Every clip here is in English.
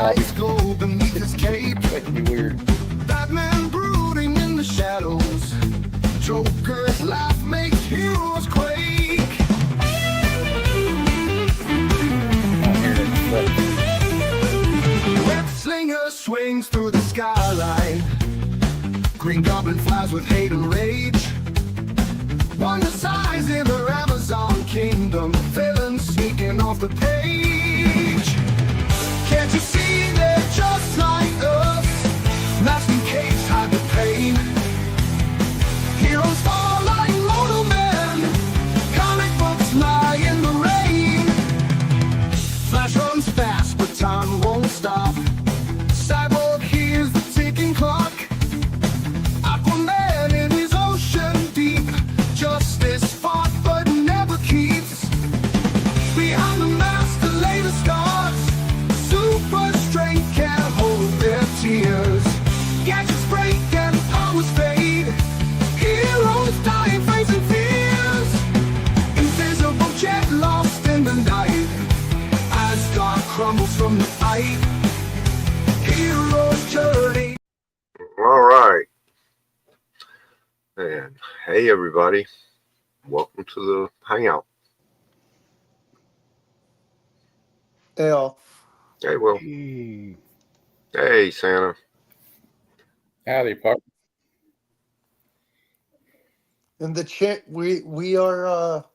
eyes glow beneath his cape. That'd be weird. Batman brooding in the shadows. Joker's laugh makes heroes quake. Web slinger swings through the skyline. Green Goblin flies with hate and rage. Wonder size in the Amazon kingdom. Villains sneaking off the page. Can't you see they're just like us? Masking capes hide the pain. Heroes fall like mortal men. Comic books lie in the rain. Flash runs fast, but time won't stop. Cyborg hears the ticking clock. Aquaman in his ocean deep. Justice fought but never keeps. Behind the mask, the latest scars. Super strength can't hold their tears. Gadgets break and powers fade. Heroes die facing fears. Invisible jet lost in the night. Asgard crumbles from the fight. Hero's journey. All right. And hey, everybody. Welcome to the Hangout. Hey, all. Hey, Will. Hey, Santa. Howdy, partner. In the chat, we are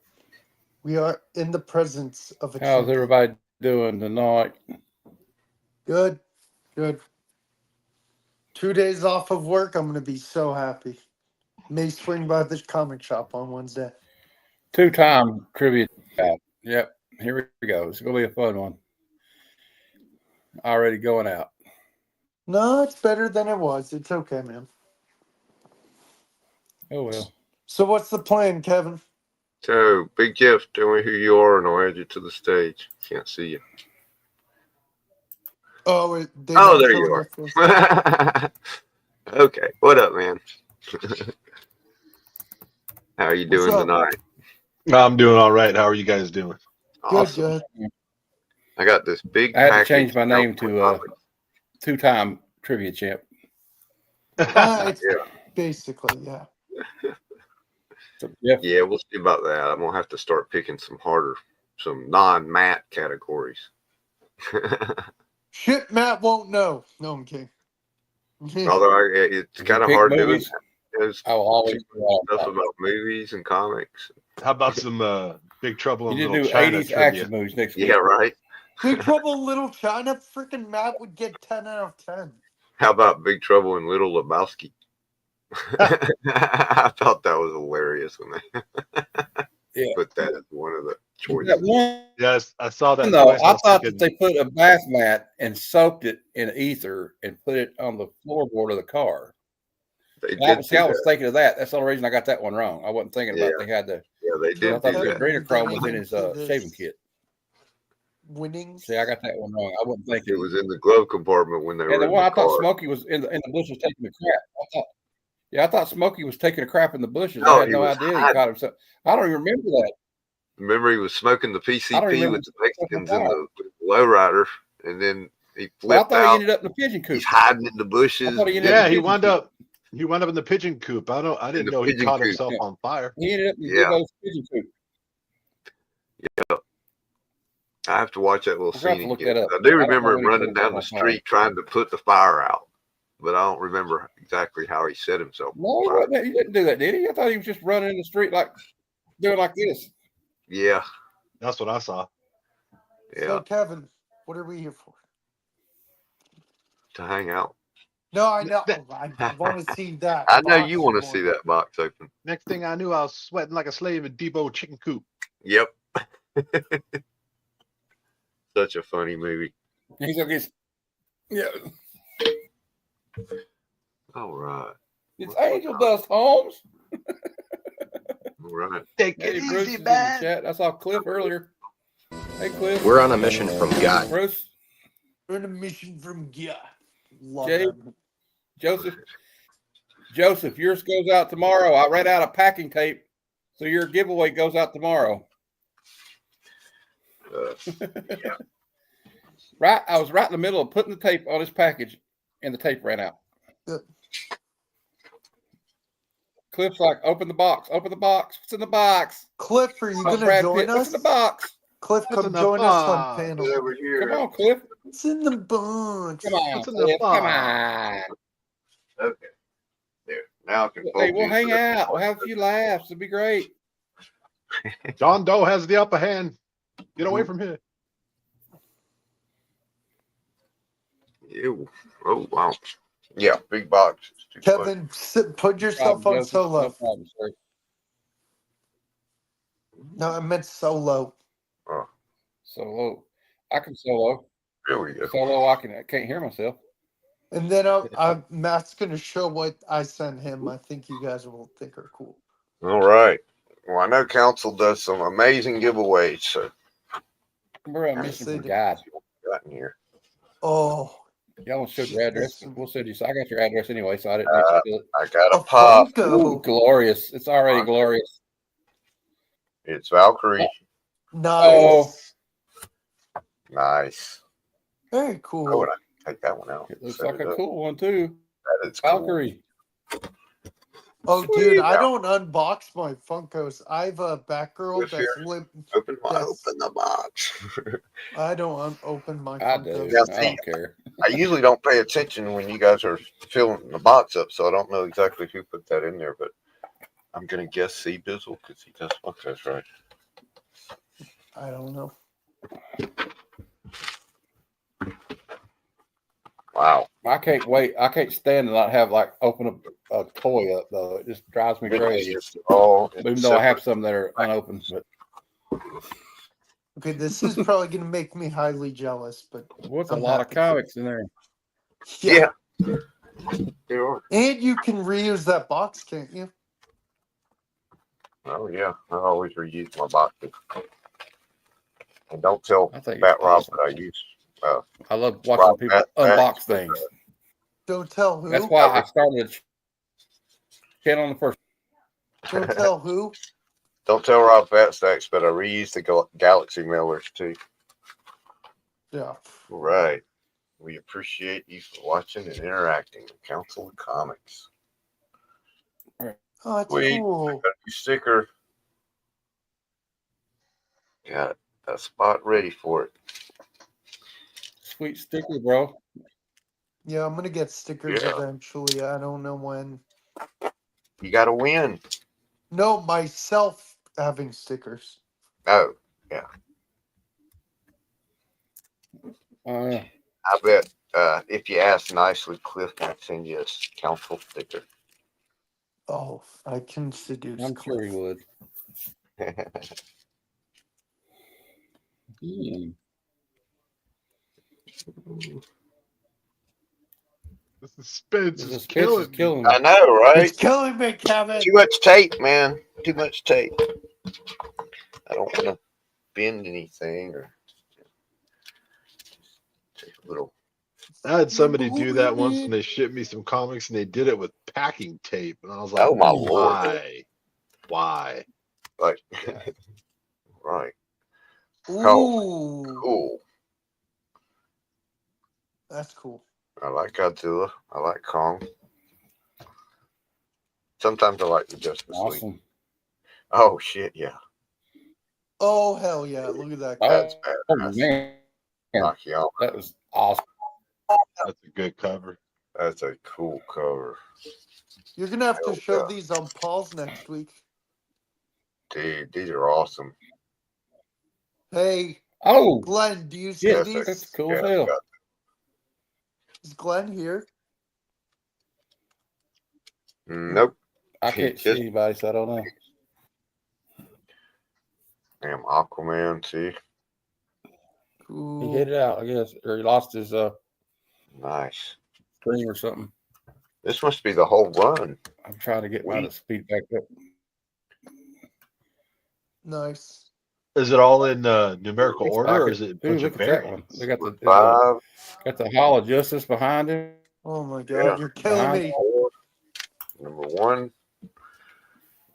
in the presence of a How's champion. everybody doing tonight? Good, good. 2 days off of work. I'm gonna be so happy. May swing by the comic shop on Wednesday. Two-time trivia chat. Yep, here we go. It's gonna be a fun one. Already going out. No, it's better than it was. It's okay, man. Oh well. So what's the plan, Kevin? So, Big Jeff, tell me who you are and I'll add you to the stage. Can't see you. Oh, There you are. Okay, what up, man? How are you doing tonight? I'm doing all right. How are you guys doing? Awesome. Good. I got this big I had to package change my name from to comics. two-time trivia champ. It's Yeah. basically, yeah. So, Jeff, Yeah, we'll see about that. I'm gonna have to start picking some non-matte categories. Shit, Matt won't know. No, I'm kidding. Although it's kind of pick hard doing movies, that. I will always do all Stuff that. about movies and comics. How about some Big Trouble in You Little need to do China 80s trivia? action movies next week. Yeah, right. Big Trouble in Little China, freaking Matt would get 10 out of 10. How about Big Trouble in Little Lebowski? I thought that was hilarious when they put that as one of the choices. That one, Yes, I saw that. no, twice. I was thought thinking, that they put a bath mat and soaked it in ether and put it on the floorboard of the car. They I did was do that. thinking of that. That's the only reason I got that one wrong. I wasn't thinking about they had the. Yeah, they I did thought do the that. adrenochrome was in his shaving kit. Winning. See, I got that one wrong. I wasn't thinking. It was in the glove compartment when they were And the in one the I thought car. Smokey was in the bushes taking a crap. I thought Smokey was taking a crap in the bushes. No, I had he no was idea he hiding. caught himself. I don't even remember that. Remember, he was smoking the I don't PCP remember with the Mexicans in fire. the lowrider, and then he Well, I flipped thought he out. ended up in the pigeon coop. He's hiding in the bushes. I thought he ended yeah, up he in the wound pigeon up. He wound up in the pigeon coop. I didn't the know he pigeon caught coop. himself Yeah. on fire. He ended up in the Yeah. big old pigeon coop. I have to watch that little We'll have to scene look again. that up. I do I don't remember know him when he running put down himself the on fire. street trying to put the fire out, but I don't remember exactly how he set himself No, on he, fire. wasn't, he didn't do that, did he? I thought he was just running in the street doing like this. Yeah, That's what I saw. yeah, So, Kevin, what are we here for? to hang out. No, I know. I want to see that. I know box you want to more. see that box open. Next thing I knew, I was sweating like a slave in Depot chicken coop. Yep. Such a funny movie. He's like, yeah, All right. it's Angel Dust, Holmes. All right. Take Hey, it Bruce is easy, in the man. chat. I saw Cliff earlier. Hey, Cliff. We're on a mission from God. Bruce, We're on a mission from God. Love Jay. that. Joseph, yours goes out tomorrow. I ran out of packing tape, so your giveaway goes out tomorrow. Yeah. I was right in the middle of putting the tape on his package, and the tape ran out. Good. Cliff's like, open the box. Open the box. What's in the box? Cliff, are you Oh, gonna Brad join Pitt. What's us? in the box? Cliff, What's come in the join us on box? panel. Get over here. Come on, Cliff. It's in the box. Come on, What's in the Cliff. Come box? on. Okay. There. Now I can Hey, fold we'll you hang for- out. We'll have a few laughs. It'll be great. John Doe has the upper hand. Get away from here. Ew. Oh wow. Yeah, big box. It's too funny. Kevin, put yourself on Joseph. solo. No problem, sir. No, I meant solo. Oh, Solo. I can solo. there we go. Solo. I can't hear myself. And then Matt's gonna show what I sent him. I think you guys will think are cool. All right. Well, I know Council does some amazing giveaways, so We're Yes, missing they some do. guys. got in here. Oh, Y'all want to show your address? Yes. We'll send you. So I got your address anyway, so I didn't need to do it. I got a a pop. Ooh, Funko. glorious! It's already glorious. It's Valkyrie. Nice. Oh. Nice. Very Oh, cool. and I take that one out. It looks Set like it a up. cool one too. That is cool. Valkyrie. Oh, Sweet. dude, I don't unbox my Funkos. I have a Batgirl This that's here? lit. Open Yes. the box. I don't open my I do. Funkos. Yeah, I see, don't care. I usually don't pay attention when you guys are filling the box up, so I don't know exactly who put that in there, but I'm gonna guess C Bizzle because he does Funkos, right? I don't know. Wow. I can't wait. I can't stand to not have like open a toy up though. It just drives me crazy. It's all Even though I have some that are unopened, but Okay, this is probably gonna make me highly jealous, but what's a I'm lot of happy. comics in there? Yeah. There are. And you can reuse that box, can't you? Oh yeah. I always reuse my boxes. And don't tell I think Bat it's Rob awesome. that I use I love watching Rob, people that- unbox things. Don't tell who. That's why I started a channel on the first. Don't tell who. Don't tell Rob Fat Stacks, but I reuse the Galaxy mailers too. Yeah. All right. We appreciate you for watching and interacting with Council of Comics. Oh, that's Sweet. cool. Got a new sticker. Got a spot ready for it. Sweet sticker, bro. Yeah, I'm gonna get stickers Yeah. eventually. I don't know when. You got to win. No, myself having stickers. Oh, Yeah. I bet if you ask nicely, Cliff can send you a council sticker. Oh, I can seduce. I'm sure he Cliff. would. Hmm. The suspense The is suspense is killing me. killing me. I know, right? It's killing me, Kevin. Too much tape, man. Too much tape. I don't want to bend anything or take a little. I had somebody do that once and they shipped me some comics and they did it with packing tape. And I was like, Oh, my Lord. why? Why? Like, Yeah. right. Ooh, Cool. that's cool. I like Godzilla. I like Kong. Sometimes I like the Justice League. Awesome. Oh, shit, yeah. Oh hell yeah! Look at that. Oh, That's oh badass. man, Knock you out. that was awesome. That's a good cover. That's a cool cover. You're gonna have to Hell show yeah. these on Paul's next week. Dude, these are awesome. Hey, Oh, Glenn, do you see yes, these? that's cool Yeah, as hell. got- Is Glenn here? Nope. I can't see anybody, so I don't know. Damn Aquaman, see? He Cool. hit it out, I guess, or he lost his Nice. screen or something. This must be the whole run. I'm trying to get mine to speed back up. Nice. Is it all in numerical Looks order like or it. is it a Dude, bunch look of at that one. variants? They got With the 5, got the Hall of Justice behind him. Oh my god, Yeah. you're killing me. 4, number 1,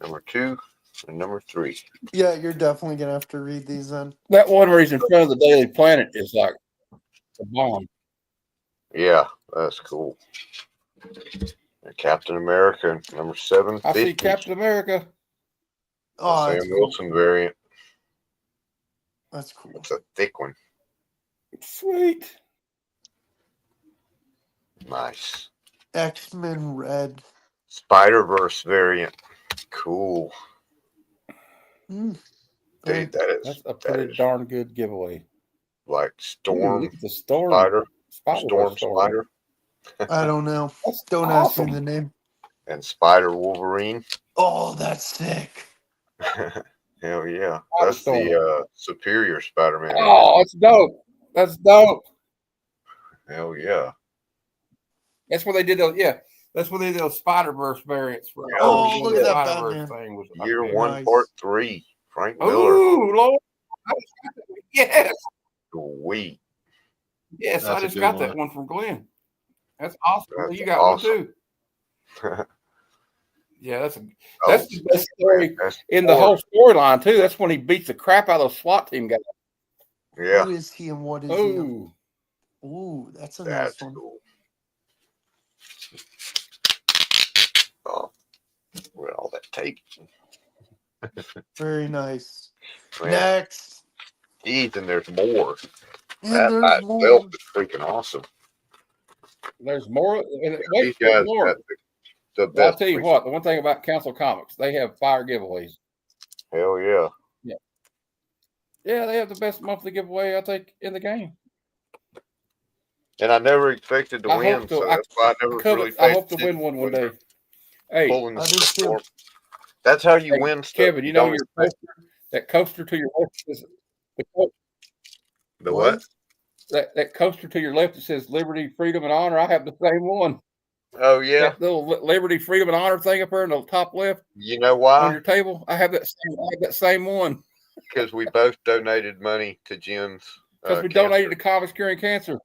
number 2, and number 3. Yeah, you're definitely gonna have to read these then. That one where he's in front of the Daily Planet is like a bomb. Yeah, that's cool. And Captain America, number 750. I see Captain America. Oh, Sam that's cool. Wilson variant. That's cool. It's a thick one. Sweet. Nice. X-Men Red. Spider-Verse variant. Cool. Mm. Dude, that is, That's a pretty darn good giveaway. like Ooh, Storm look at the storm. Spider. Spider-Verse Spider. I don't know. That's Don't awesome. ask me the name. And Spider Wolverine. Oh, that's sick. Hell yeah. Spider That's Storm. the superior Spider-Man. Oh, that's dope. That's dope. Hell yeah. That's what they did. That's what they did. Those Spider-Verse variants for. Oh, when look the at that Spider-Verse Batman. thing was Year okay. 1, Nice. Part 3. Frank Miller. Ooh, Lord. Yes. Sweet. Yes, That's I a just good got one. that one from Glenn. That's awesome. That's You got awesome. one too. Yeah, that's Oh, the best story that's in the whole storyline too. That's when he beats the crap out of those SWAT team guys. Yeah, Who is he and what is he? Ooh, Ooh, that's a that's nice one. cool. Oh, with all that tape. Very nice. Man, Next. geez, and there's more. And That by there's itself more. is freaking awesome. there's more. Wait, These there's guys more. got the Well, I'll best. tell you what. The one thing about Council Comics, they have fire giveaways. Hell yeah. Yeah, they have the best monthly giveaway I think in the game. And I never expected to I win, hope to- so that's why I never really paid I hope to win attention one when day. Hey, pulling the I do too. storm. That's how you hey, win stuff. Kevin, you know don't your expect coaster, that coaster to your left is the what? that coaster to your left that says Liberty, Freedom, and Honor. I have the same one. Oh yeah. That little Liberty, Freedom, and Honor thing up there in the top left You know on why? your table. I have that same one Because we both donated money to Jim's. because we Cancer. donated to Comics Curing Cancer.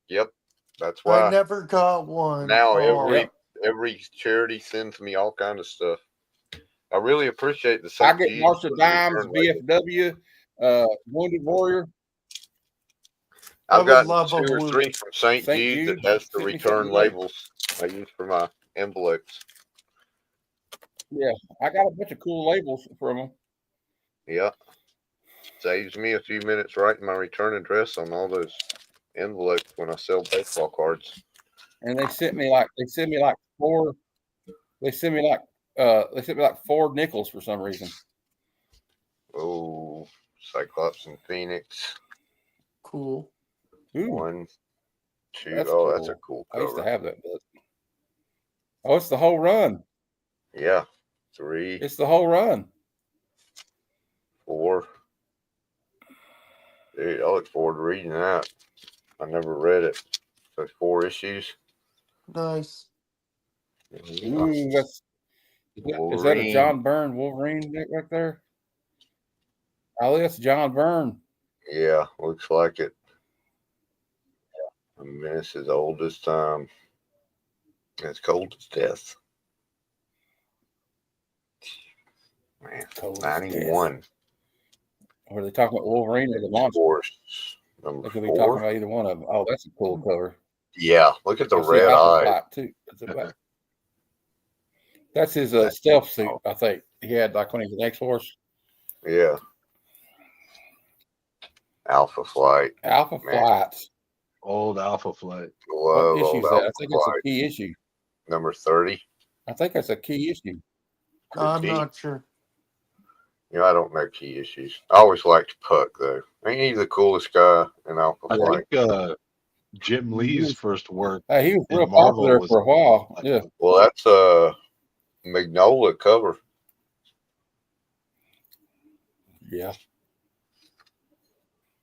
Yep, that's I why. never got one. Now Oh, Yep. every charity sends me all kind of stuff. I really appreciate the I St. get Jude's Marsha for the Dimes, return label. VFW, Wounded Warrior. I I've would got love 2 a or wound. 3 from St. St. Jude Jude that has the sent me return something today. labels I use for my envelopes. Yeah, I got a bunch of cool labels from them. Yeah. Saves me a few minutes writing my return address on all those envelopes when I sell baseball cards. And they sent me like 4 nickels for some reason. Oh, Cyclops and Phoenix. Cool. Ooh, 1, 2. that's Oh, that's a cool. cool I used to cover. have that book. Oh, it's the whole run. Yeah. 3, It's the whole run. 4. Dude, I look forward to reading that. I never read it. So 4 issues. Nice. Ooh, is that a Wolverine. John Byrne Wolverine right there? Oh, that's John Byrne. Yeah, looks like it. I mean, it's as old as time. As cold as death. Man, Cold as 91. Or are they talking about Wolverine or the monster? Force. They Number could be talking 4. about either one of them. Oh, that's a cool cover. Yeah, look at the I see red Alpha eye. Flight too. That's his stealth suit, I think. He had like when he was an X-Force. Yeah. Alpha Flight. Alpha Man. Flight. Old Alpha Flight. What Love issue old is that? Alpha I think it's a Flight. key issue. Number 30. I think that's a key issue. I'm Key. not sure. You know, I don't know key issues. I always liked Puck though. Ain't he the coolest guy in Alpha I Flight? think Jim Lee's first work He was in real Marvel popular was for a while. Yeah. Well, that's Magnolia cover. Yeah.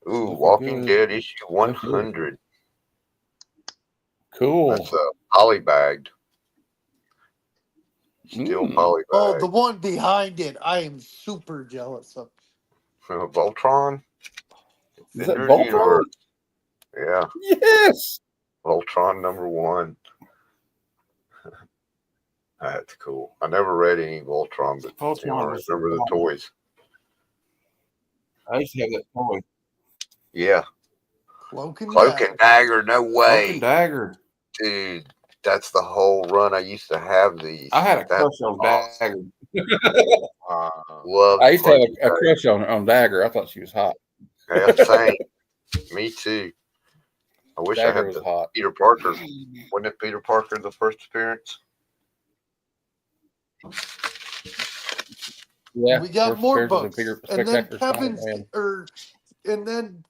Ooh, Looking Walking good. Dead issue 100. Cool. That's polybagged. Still polybagged. Oh, the one behind it, I am super jealous of. Voltron. Is that Defenders Voltron? Universe. Yeah, Yes. Voltron number 1. That's cool. I never read any Voltron, but Voltron you know, I was remember the toys. I used to have that toy. Yeah. Cloak and Cloak Dagger. and Dagger, no Cloak way. and Dagger. Dude, that's the whole run. I used to have these. I had a That's crush on awesome. Dagger. Love I used to have Cloak and a Dagger. crush on Dagger. I thought she was hot. Yeah, same. Me too. I wish I Dagger had was the hot. Peter Parker. Wasn't it Peter Parker the first appearance? Yeah, We got first more appearance was in books. Peter And then Spectacular Kevin's Spider-Man. and then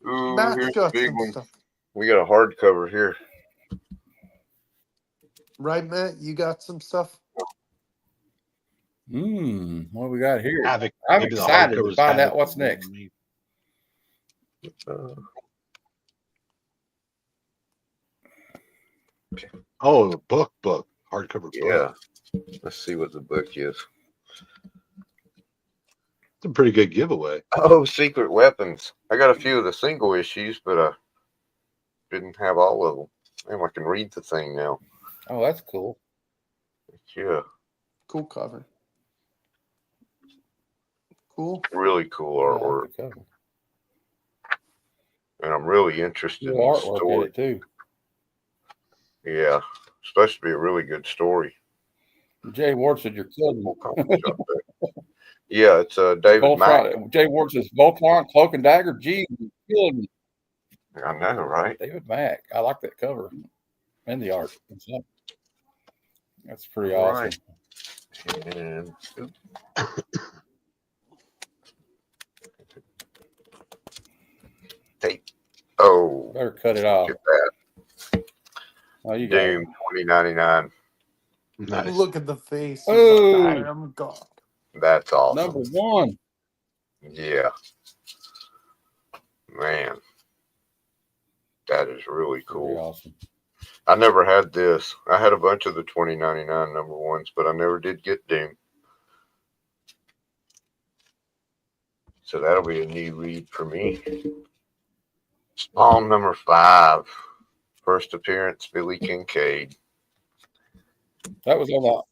Ooh, Matt's here's the got big some one. stuff. We got a hardcover here. Right, Matt? You got some stuff? What do we got here? Havoc. I'm Maybe the excited to hardcover's find Havoc out what's more than next. me. Oh, the book. Hardcover Yeah. book. Let's see what the book is. It's a pretty good giveaway. Oh, Secret Weapons. I got a few of the single issues, but I didn't have all of them. Damn, I can read the thing now. Oh, that's cool. Yeah, Cool cover. Cool. really cool I like artwork. the cover. And I'm really interested Cool in the artwork in story. it too. Yeah, it's supposed to be a really good story. Jay Ward said you're killing Full me. comic shop there. Yeah, it's David Mack. Voltron. Jay Ward says Voltron, Cloak and Dagger. Gee, you're killing me. I know, right? David Mack. I like that cover and the art. That's pretty All awesome. right. And tape. Oh, Better cut it off. look at that. Oh, you got it. Doom 2099. Nice. Look at the face. Oh. I am God. That's awesome. Number one. Yeah. Man. That is really Pretty cool. awesome. I never had this. I had a bunch of the 2099 number ones, but I never did get Doom. So that'll be a new read for me. Spawn number 5. First appearance, Billy Kincaid. That was on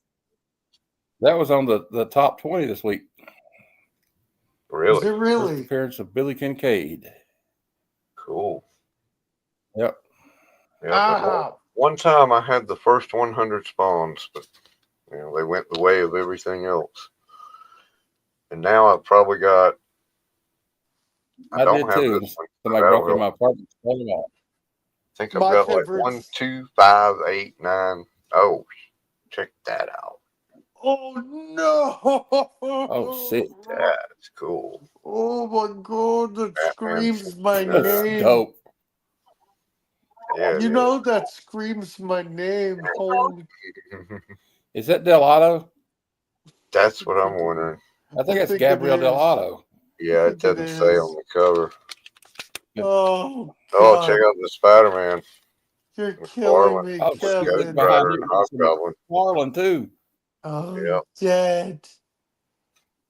the top 20 this week. Is Really? it First really? appearance of Billy Kincaid. Cool. Yep. Yeah, one time I had the first 100 spawns, but you know, they went the way of everything else. And now I've probably got. I don't did have too. this one. Somebody That'll broke in help. my apartment. Stole them all. I think I've My got like favorites. 1, 2, 5, 8, 9. Oh, check that out. Oh no! Oh, sick. That's cool. Oh my God! That Batman screams my 69. That's name. dope. Yeah, You know that screams my name. Holy! Is that Delato? that's what I'm wondering. I think that's think Gabrielle it is. Delato. Yeah, it think it doesn't say is. on the cover. Oh Oh, God! check out the Spider-Man. You're McFarlane. killing me, Oh, shit, Kevin. look Ghost behind Rider you. and Hobgoblin. Marlon too. Oh, Yep. dead.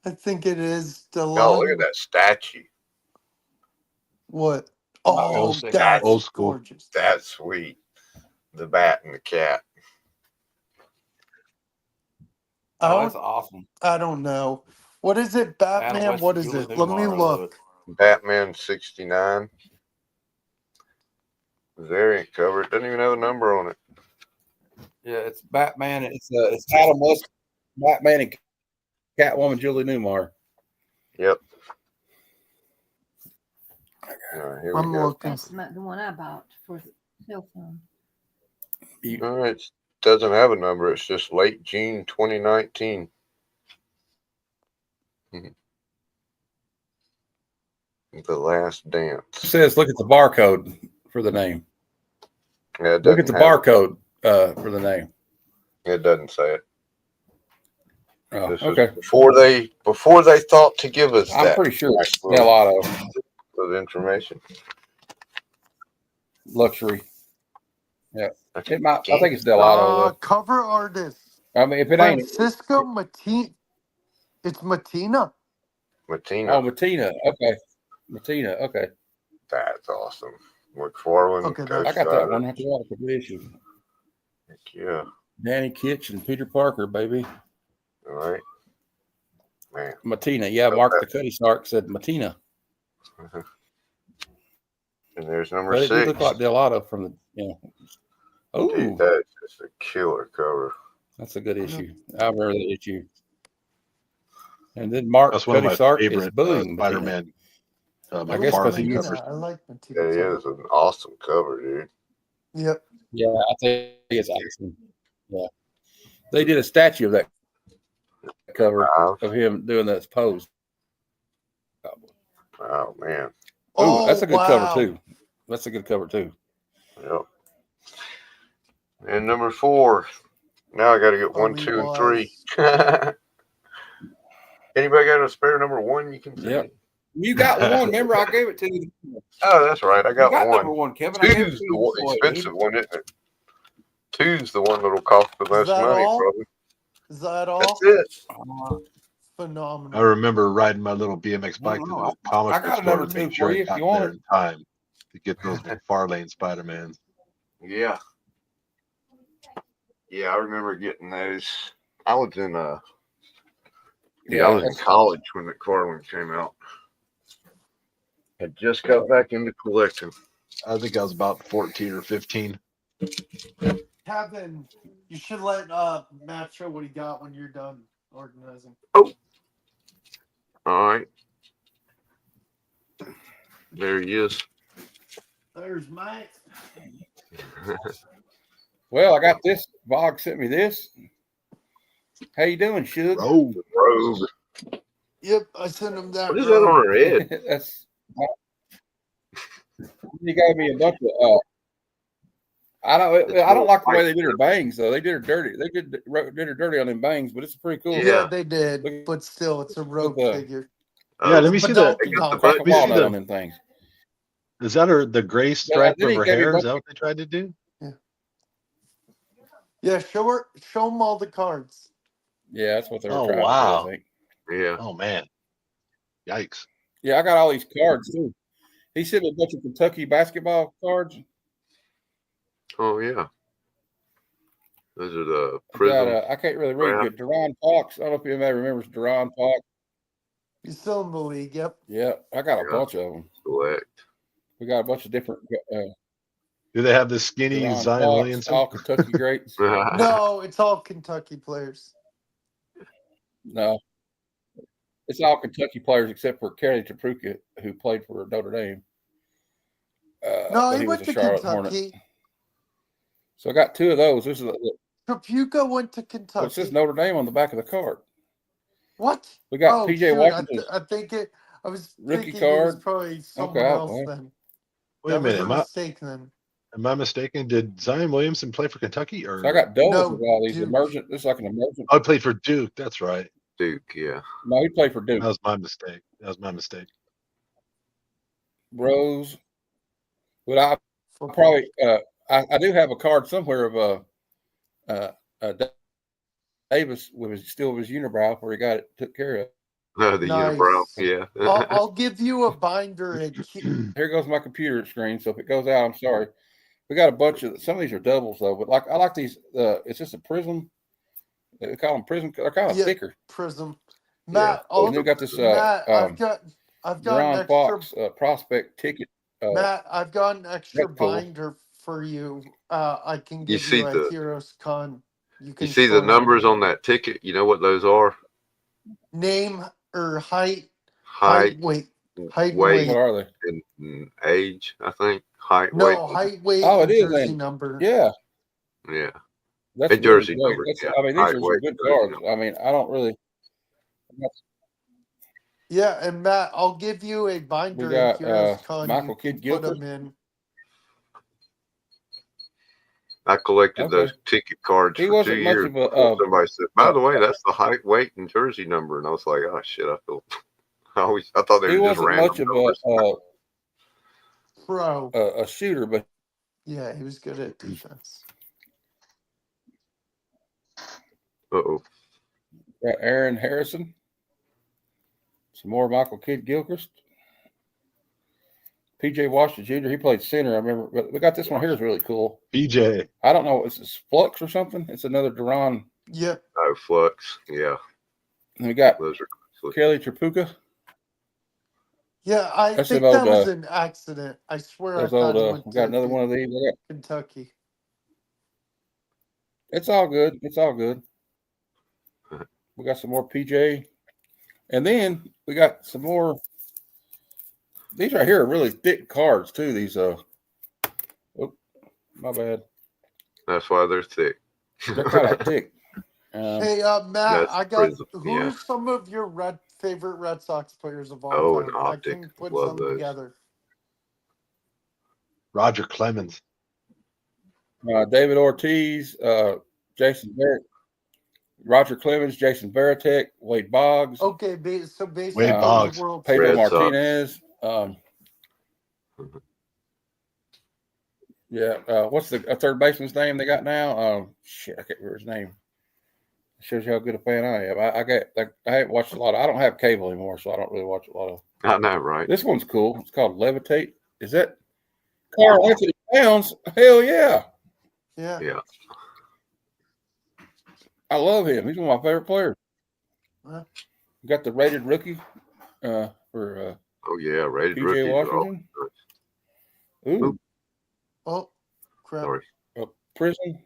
I think it is No, Delano. look at that statue. What? Oh, Oh, sick. that's Old school. gorgeous. That's sweet. The bat and the cat. Oh, that's awesome. I don't know. What is it, Adam Batman? West What and is Julie it? Let me Newmar, I love look. Batman 69. Variant cover. It doesn't even have a number on it. Yeah, it's Batman. It's Adam West, Batman, and Catwoman, Julie Newmar. Yep. All right, here I'm we go. looking. That's the one I bought for the cell phone. All right, it doesn't have a number. It's just late June 2019. The Last Dance. It says, look at the barcode for the name. Yeah, it Look at the doesn't have barcode for the name. It doesn't say it. Oh, This okay. is before they thought to give us I'm that pretty sure it's actual Delato of information. luxury. Yeah, it might. I think it's Delato. Though. Cover artist. I mean, if it ain't, Francisco Matina. It's Matina. Matina. oh, Matina. Okay, Matina. Okay, That's awesome. McFarlane. Okay, Ghost I got that Rider. one. I have to write a good issue. Heck yeah. Danny Kitch and Peter Parker, baby. All right. Man. Matina. Yeah, Mark the Cuddy Sark said Matina. And there's number But it did 6. look like Delotto from the, Oh, Dude, that's just a killer cover. that's a good issue. I remember that issue. And then Mark That's one of Cuddy my Sark is favorite bullying. Spider-Man I guess because he McFarlane uses. covers. I like Yeah, Matita. it is an awesome cover, dude. Yep. Yeah, I think it's awesome. Yeah, they did a statue of that cover Wow, of him doing that pose. oh man. Oh, that's a good cover wow. too. That's a good cover too. Yep. And number 4. Now I got to get 1, Holy 2, and boys. 3. Anybody got a spare number 1 you can see? Yep. You got one. Remember, I gave it to you. Oh, that's right. I You got got number 1. 1, Kevin. I gave it 2's to the you. one, Boy, expensive one, isn't it? 2's the one that'll cost the less that money, all? probably. Is that all? That's it. I Phenomenal. remember riding my little BMX bike to No, the comic I got book a store number to 2 make sure for I you if got you want there it. in time to get those McFarlane Spider-Mans. Yeah. Yeah, I remember getting those. I was in I was in college when McFarlane came out. I just got back into collecting. I think I was about 14 or 15. Kevin, you should let Matt show what he got when you're done organizing. All right. There he is. There's Mike. Well, I got this. Bog sent me this. How you doing, Shug? Oh, Rogue. Yep, I sent him that. What is that on her head? That's. You gave me a bunch of. I don't like the way they did her bangs though. They did her dirty. They did her dirty on them bangs, but it's pretty cool. Yeah, Yeah. they did, Look- but still, it's a rogue the- figure. yeah. Let me But see that. don't- got the Crack a Let me see walnut the- on them things. Is that the gray stripe then of he her gave me a hair? bunch Is that what they tried to do? Yeah, show them all the cards. Yeah, that's what they were Oh, trying wow. to do, I think. Yeah. Oh man, yikes! Yeah, I got all these cards too. He sent me a bunch of Kentucky basketball cards. Oh yeah. Those are the I prism. got I can't really read crap. good. Duran Fox. I don't know if anybody remembers Duran Fox. He's still in the league. Yep. Yeah, I got a Yeah. bunch of them. Select. We got a bunch of different Do they have the skinny Duran Zion Fox, Williamson? all Kentucky greats. No, it's all Kentucky players. No, it's all Kentucky players except for Kelly Trapruka, who played for Notre Dame. No, but he was went a to Charlotte Hornet. Kentucky. So I got 2 of those. This is Trapuka went to it Kentucky. says Notre Dame on the back of the card. what? We got PJ shoot, Washington I think it. I was rookie thinking it was card. probably someone Okay, else well. then. Wait a That was minute, mistake then. am I mistaken? Did Zion Williamson play for Kentucky or? So I got doubles No, of all these Duke. emergent. This is like an emergent. Oh, he played for Duke. That's right. Duke, yeah. No, he played for Duke. That was my mistake. That was my mistake. Rose. But I Football. probably I do have a card somewhere of Davis with his unibrow where he got it took care of. The Nice. unibrow, yeah. I'll give you a binder. Here goes my computer screen. So if it goes out, I'm sorry. We got a bunch of some of these are doubles though, but I like these. It's just a prism. They call them prism. They're kind of Yeah. thicker. Prism. Matt, And they've got this Matt, I've got an Duran extra. Fox prospect ticket. Matt, I've got an extra that's cool. binder for you. I can give see you a the- Heroes Con. You see the show numbers on that ticket? You know what those are? name or height, Height, weight, height, and weight, What are they? and age, I think. Height, No, weight. height, weight, Oh, and it is jersey then. number. Yeah, Yeah. that's And jersey great. number, yeah. I mean, these Height, are some weight, good jersey cards. number. I mean, I don't really. Yeah, and Matt, I'll give you a binder We got in Heroes Con. Michael You Kidd can put Gilchrist. them in. I collected Okay. those ticket cards He for 2 wasn't much years. of a. before somebody said, by the way, that's the height, weight, and jersey number. And I was like, oh, shit, I feel. I thought they He were just wasn't random much of numbers. Pro. a shooter, but Yeah, he was good at defense. Uh-oh. got Aaron Harrison. Some more Michael Kidd Gilchrist. PJ Washington Jr. He played center. I remember. But we got this one here is really cool. BJ. I don't know. Is this Flux or something? It's another Duran. Yep. Oh, Flux. Yeah. And we got Those are. Kelly Trapruka. Yeah, I That's think them that was old. an accident. I swear I Those thought he old. went We got to another one of these. Kentucky. It's all good. It's all good. We got some more PJ, and then we got some more. These right here are really thick cards too. These oh, my bad. That's why they're thick. They're kind of thick. Hey, Matt, That's I got Prism. who Yeah. are some of your favorite Red Sox players of all Oh, and time? I Optic. can put Love some those. together. Roger Clemens. David Ortiz, Jason Barrett, Roger Clemens, Jason Veritek, Wade Boggs, Okay, so Wade basically the Boggs. World Pedro Red Sox. Martinez. What's the third baseman's name they got now? Shit, I can't remember his name. Shows you how good a fan I am. I haven't watched a lot. I don't have cable anymore, so I don't really watch a lot of. I know, right? This one's cool. It's called Levitate. Is that Carl Anthony Towns? Hell yeah! Yeah. Yeah. I love him. He's one of my favorite players. Huh? Got the rated rookie for Oh yeah, rated PJ rookies are all Washington. Ooh, Oh, crap. sorry. Prison.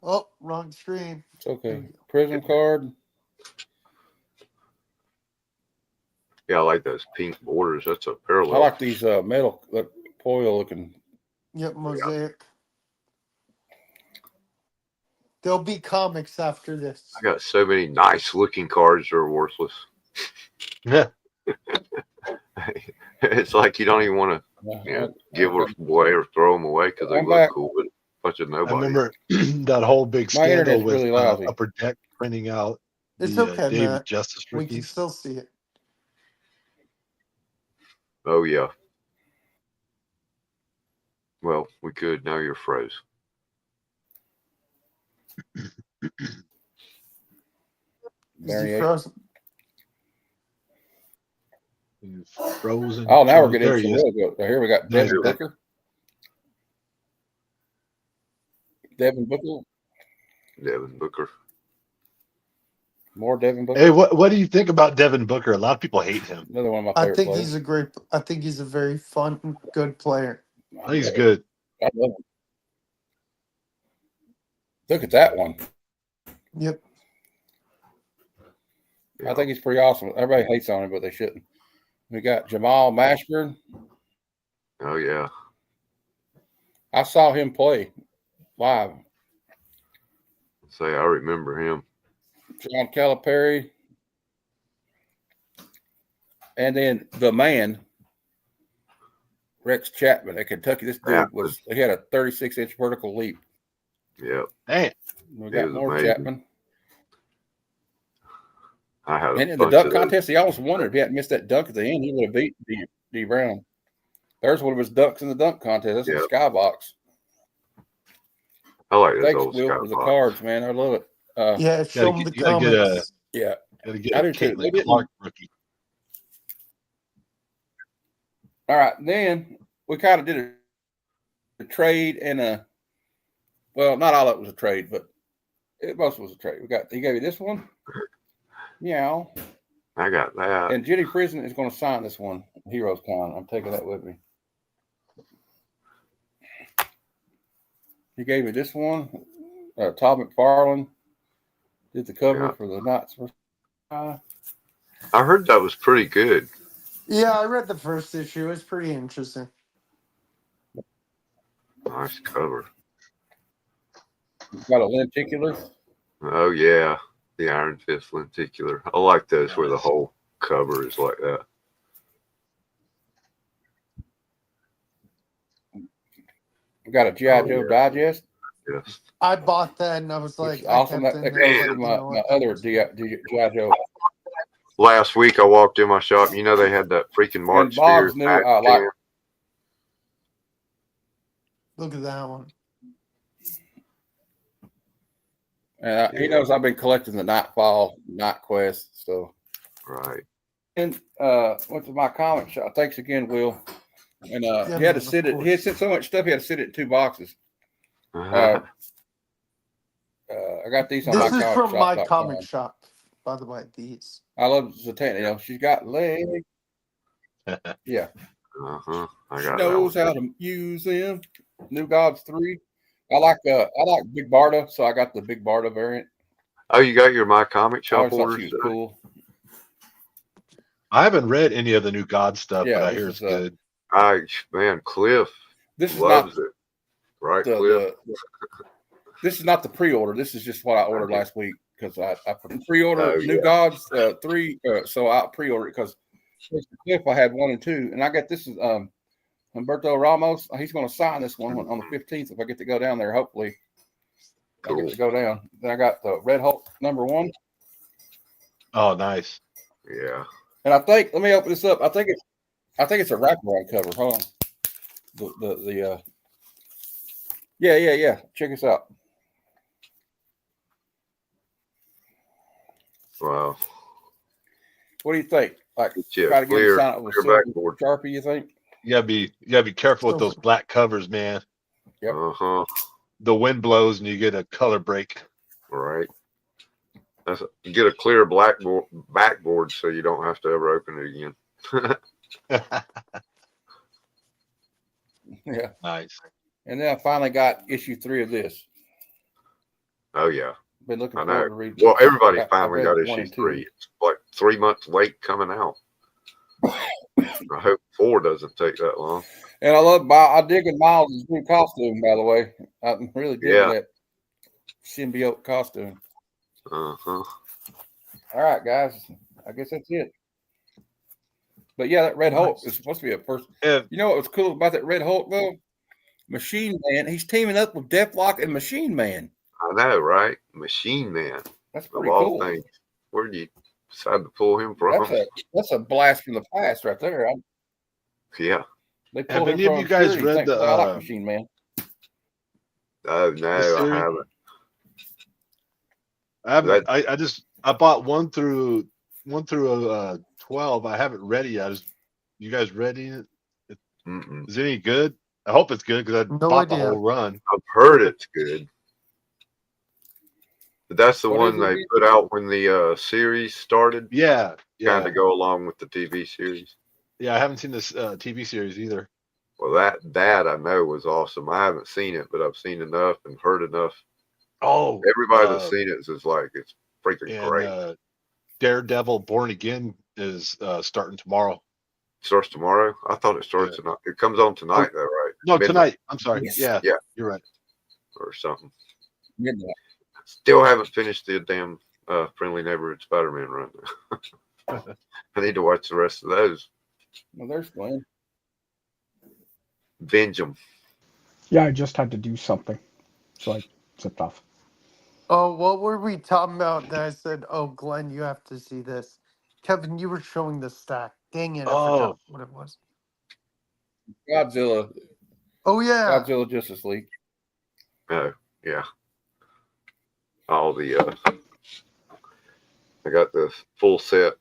Oh, wrong screen. It's There okay. we go. Prison card. Yeah, I like those pink borders. That's a parallel. I like these metal foil looking. Yep, mosaic. There'll be comics after this. I got so many nice looking cards that are worthless. Yeah. It's like you don't even want to give them away or throw them away because they I'm look back. cool, but a bunch of I nobody. remember that whole big My scandal internet's with really lousy. Upper Deck printing out It's the okay, David Matt. Justice We can rookies. still see it. Oh yeah. Well, we could. Now you're froze. Is Barry he H. frozen? Frozen. Oh, now we're getting There into he some is. real good. Here we got There Devin you go. Booker. Devin Booker. Devin Booker. More Devin Booker. Hey, what do you think about Devin Booker? A lot of people hate him. Another one of my I favorite think players. I think he's a very fun, good player. I think he's good. I love him. Look at that one. Yep. I think he's pretty awesome. Everybody hates on him, but they shouldn't. We got Jamal Mashburn. Oh yeah. I saw him play live. Say I remember him. John Calipari. And then the man, Rex Chapman at Kentucky. This dude he had a 36-inch vertical leap. Yep. Hey, We He got was more amazing. Chapman. I had a And in the bunch dunk of those. contest, he almost won it. If he hadn't missed that dunk at the end, he would have beat D Brown. There's one of his dunks in the dunk contest. That's Yeah. a skybox. I like those Thanks, old Will, for the skybox. cards, man. I love it. Yeah, show him the comics. Yeah. gotta get I a do too. They Caitlin didn't- Clark rookie. All right. Then we kind of did a trade and well, not all of it was a trade, but most was a trade. He gave you this one. Meow. I got that. And Jenny Prison is going to sign this one, Heroes Con. I'm taking that with me. He gave me this one. Todd McFarlane did the cover for the Knights. I heard that was pretty good. Yeah, I read the first issue. It's pretty interesting. Nice cover. Got a lenticular. Oh yeah, the Iron Fist lenticular. I like those where the whole cover is like that. We got a G.I. Joe digest. Yes. I bought that and I was Which like, is awesome. I That kept goes in to there. my other G.I. Joe. Last week I walked in my shop. You know they had that freaking Mark And Bob's Spears. new. I like. Look at that one. He knows I've been collecting the Nightfall, Night Quest. So. Right. And went to my comic shop. Thanks again, Will. And Yeah, he had to man, sit of it. He had sent so much stuff. He had to sit it in 2 boxes. I got these on This is from my comicshop.com. comic shop, by the way. These. I love Zatanna. You know, she's got legs. Yeah. I She got that knows one. how to use them. New Gods 3. I like Big Barda, so I got the Big Barda variant. Oh, you got your My Comic I Shop always thought orders? she was cool. I haven't read any of the new God stuff, Yeah, but I this hear is it's good. Man, Cliff this is not loves it. Right, Cliff? this is not the pre-order. This is just what I ordered last week because I pre-ordered Oh, New yeah. Gods 3, so I pre-ordered it because Cliff I had 1 and 2, and I got this is Humberto Ramos. He's going to sign this one on the 15th if I get to go down there. Hopefully, I get to go down. Then I got the Red Hulk #1. Oh, nice. Yeah. And I think, let me open this up. I think it's a wraparound cover. Hold on. Yeah. Check this out. Wow. What do you think? Like, Yeah, try to get clear, him signed with a clear silver backboard. Sharpie, you think? You gotta be careful with those black covers, man. Yep. The wind blows and you get a color break. Right. You get a clear backboard so you don't have to ever open it again. Yeah. Nice. And then I finally got issue 3 of this. Oh yeah. Been looking I forward know. to reading. Well, everybody I finally read got 1 issue and 2. 3. It's like 3 months late coming out. I hope 4 doesn't take that long. And I dig Miles' new costume, by the way. I'm really digging that symbiote costume. Uh-huh. All right, guys. I guess that's it. But yeah, that Red Hulk is supposed to be a first. You know what was cool about that Red Hulk though? Machine Man. He's teaming up with Deathlock and Machine Man. I know, right? Machine Man. That's pretty of all cool. things. Where did you decide to pull him from? That's a blast from the past right there. Yeah. They pulled Have him any of from you guys Fury. read the I like Machine Man. Oh no, I haven't. I haven't. I bought 1 through 12. I haven't read it yet. You guys ready? Is it any good? I hope it's good because I bought the whole run. I've heard it's good. But that's the What one is it they again? put out when the series started. Yeah. Kind of go along with the TV series. Yeah, I haven't seen this TV series either. Well, that I know was awesome. I haven't seen it, but I've seen enough and heard enough. Oh, everybody that's seen it is like it's freaking great. Daredevil Born Again is starting tomorrow. Starts tomorrow? I thought it starts tonight. It comes on tonight, though, right? No, tonight. I'm sorry. Yes. Yeah, you're right. Or something. Midnight. Still haven't finished the damn Friendly Neighborhood Spider-Man run. I need to watch the rest of those. Well, there's Glenn. Binge them. Yeah, I just had to do something, so I zipped off. Oh, what were we talking about? That I said, "Oh, Glenn, you have to see this." Kevin, you were showing the stack. Dang it, I forgot what it was. Godzilla. Oh yeah. Godzilla Justice League. Oh yeah. All the I got the full set.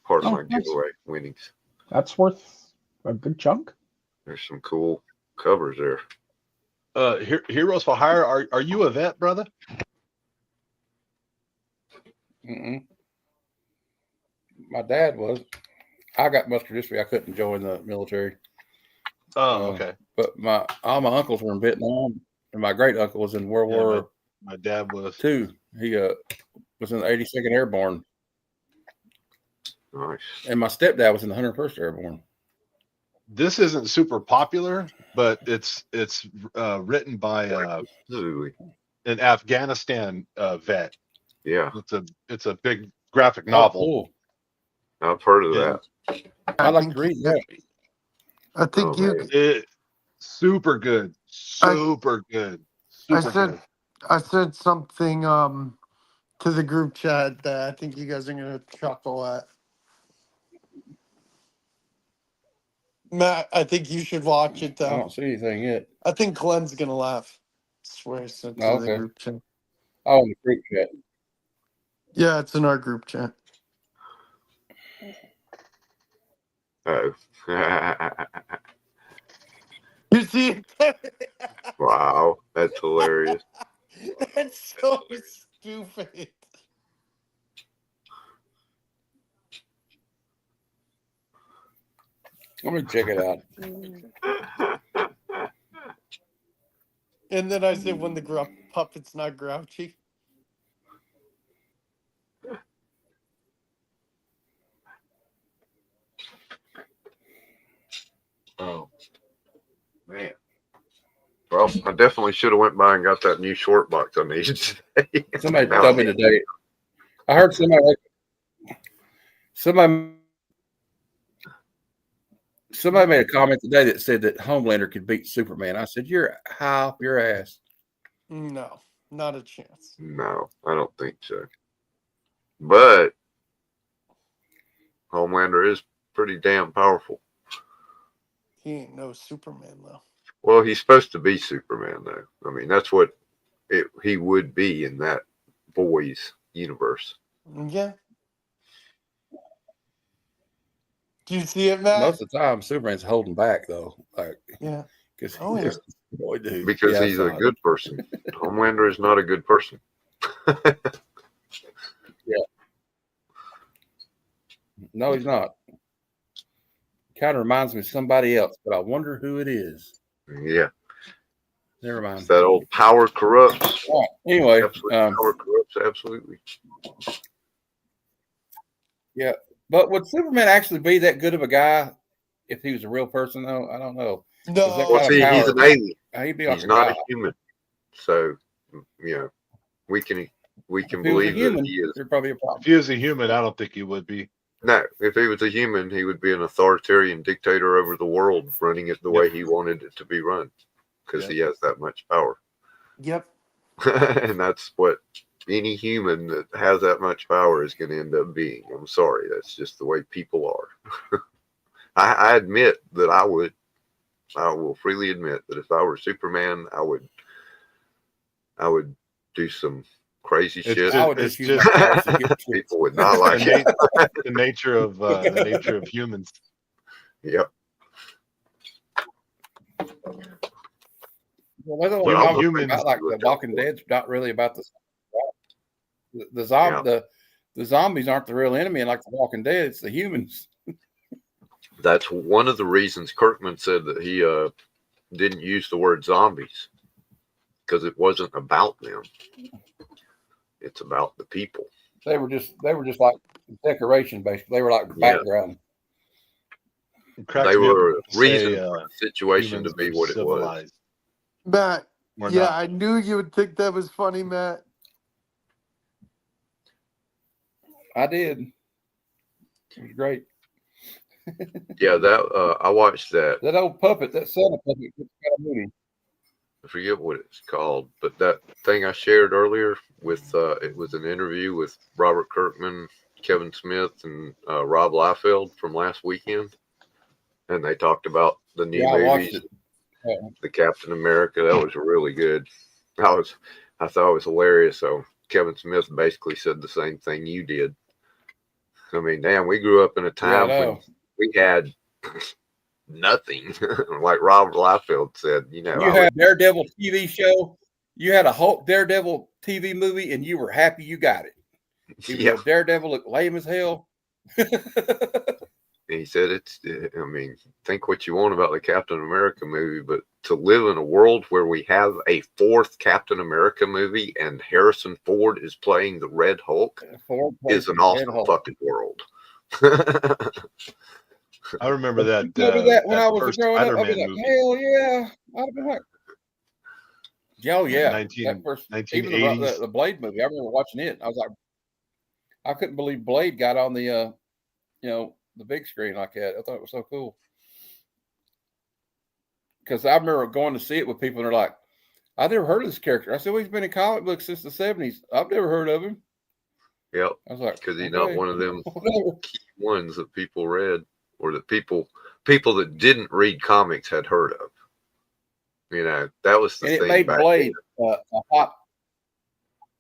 Part of my giveaway winnings. That's worth a good chunk. There's some cool covers there. Heroes for Hire. Are you a vet, brother? My dad was. I got muscular dystrophy. I couldn't join the military. Oh, okay. But all my uncles were in Vietnam, and my great uncle was in World War. My dad was II. He was in the 82nd Airborne. Nice. And my stepdad was in the 101st Airborne. This isn't super popular, but it's written by an Afghanistan vet. Yeah, it's a big graphic novel. Cool. I've heard of that. I'd like to read that. I think super good, super good. I said something to the group chat that I think you guys are gonna chuckle at. Matt, I think you should watch it though. I don't see anything yet. I think Glenn's gonna laugh. I swear I said to the group chat. Oh, in the group chat. Yeah, it's in our group chat. Oh. You see? Wow, that's hilarious. That's so stupid. Let me check it out. And then I said, when the puppet's not grouchy. Oh, man. Well, I definitely should have went by and got that new short box I needed today. Somebody told me today. I heard somebody made a comment today that said that Homelander could beat Superman. I said, "You're high off your ass." No, not a chance. No, I don't think so. But Homelander is pretty damn powerful. He ain't no Superman, though. Well, he's supposed to be Superman, though. I mean, that's what he would be in that boys universe. Yeah. Do you see it, Matt? Most of the time, Superman's holding back, though. Like, yeah. Because Boy, dude. Because he's a good person. Homelander is not a good person. Yeah. No, he's not. Kind of reminds me of somebody else, but I wonder who it is. Yeah. Never mind. It's that old power corrupts. Right. Anyway, power corrupts, absolutely. Yeah, but would Superman actually be that good of a guy if he was a real person? Though I don't know. No, well, see, he's an alien. He's not a human, so you know we can believe that he is. There'd probably be a problem. If he was a human, I don't think he would be. No, if he was a human, he would be an authoritarian dictator over the world, running it the way he wanted it to be run, because he has that much power. Yep. And that's what any human that has that much power is going to end up being. I'm sorry, that's just the way people are. I admit that I will freely admit that if I were Superman, I would do some crazy shit. It's just people would not like it. The nature of humans. Yep. Well, humans like the Walking Dead's not really about the zombies aren't the real enemy, and like the Walking Dead, it's the humans. That's one of the reasons Kirkman said that he didn't use the word zombies, because it wasn't about them. It's about the people. They were just like decoration, basically. They were like background. They were a reason for the situation to be what it was. Matt, I knew you would think that was funny, Matt. I did. It was great. Yeah, that I watched that. That old puppet, that Santa puppet, got a movie. I forget what it's called, but that thing I shared earlier with it was an interview with Robert Kirkman, Kevin Smith, and Rob Liefeld from last weekend, and they talked about the new movies, the Captain America. That was really good. I thought it was hilarious. So Kevin Smith basically said the same thing you did. I mean, damn, we grew up in a time when we had nothing. Like Robert Liefeld said, you had a Daredevil TV show, you had a Hulk Daredevil TV movie, and you were happy you got it. Even though Daredevil looked lame as hell. He said I mean, think what you want about the Captain America movie, but to live in a world where we have a fourth Captain America movie and Harrison Ford is playing the Red Hulk is an awesome fucking world. I remember that. That when I was growing up, I was like, hell yeah. I'd have been like, oh yeah. That first, even the Blade movie, I remember watching it. I was like, I couldn't believe Blade got on the, the big screen like that. I thought it was so cool. Because I remember going to see it with people, and they're like, I've never heard of this character. I said, well, he's been in comic books since the 70s. I've never heard of him. Yep. I was like, because he's not one of them key ones that people read, or that people that didn't read comics had heard of. That was the thing. It made Blade hot.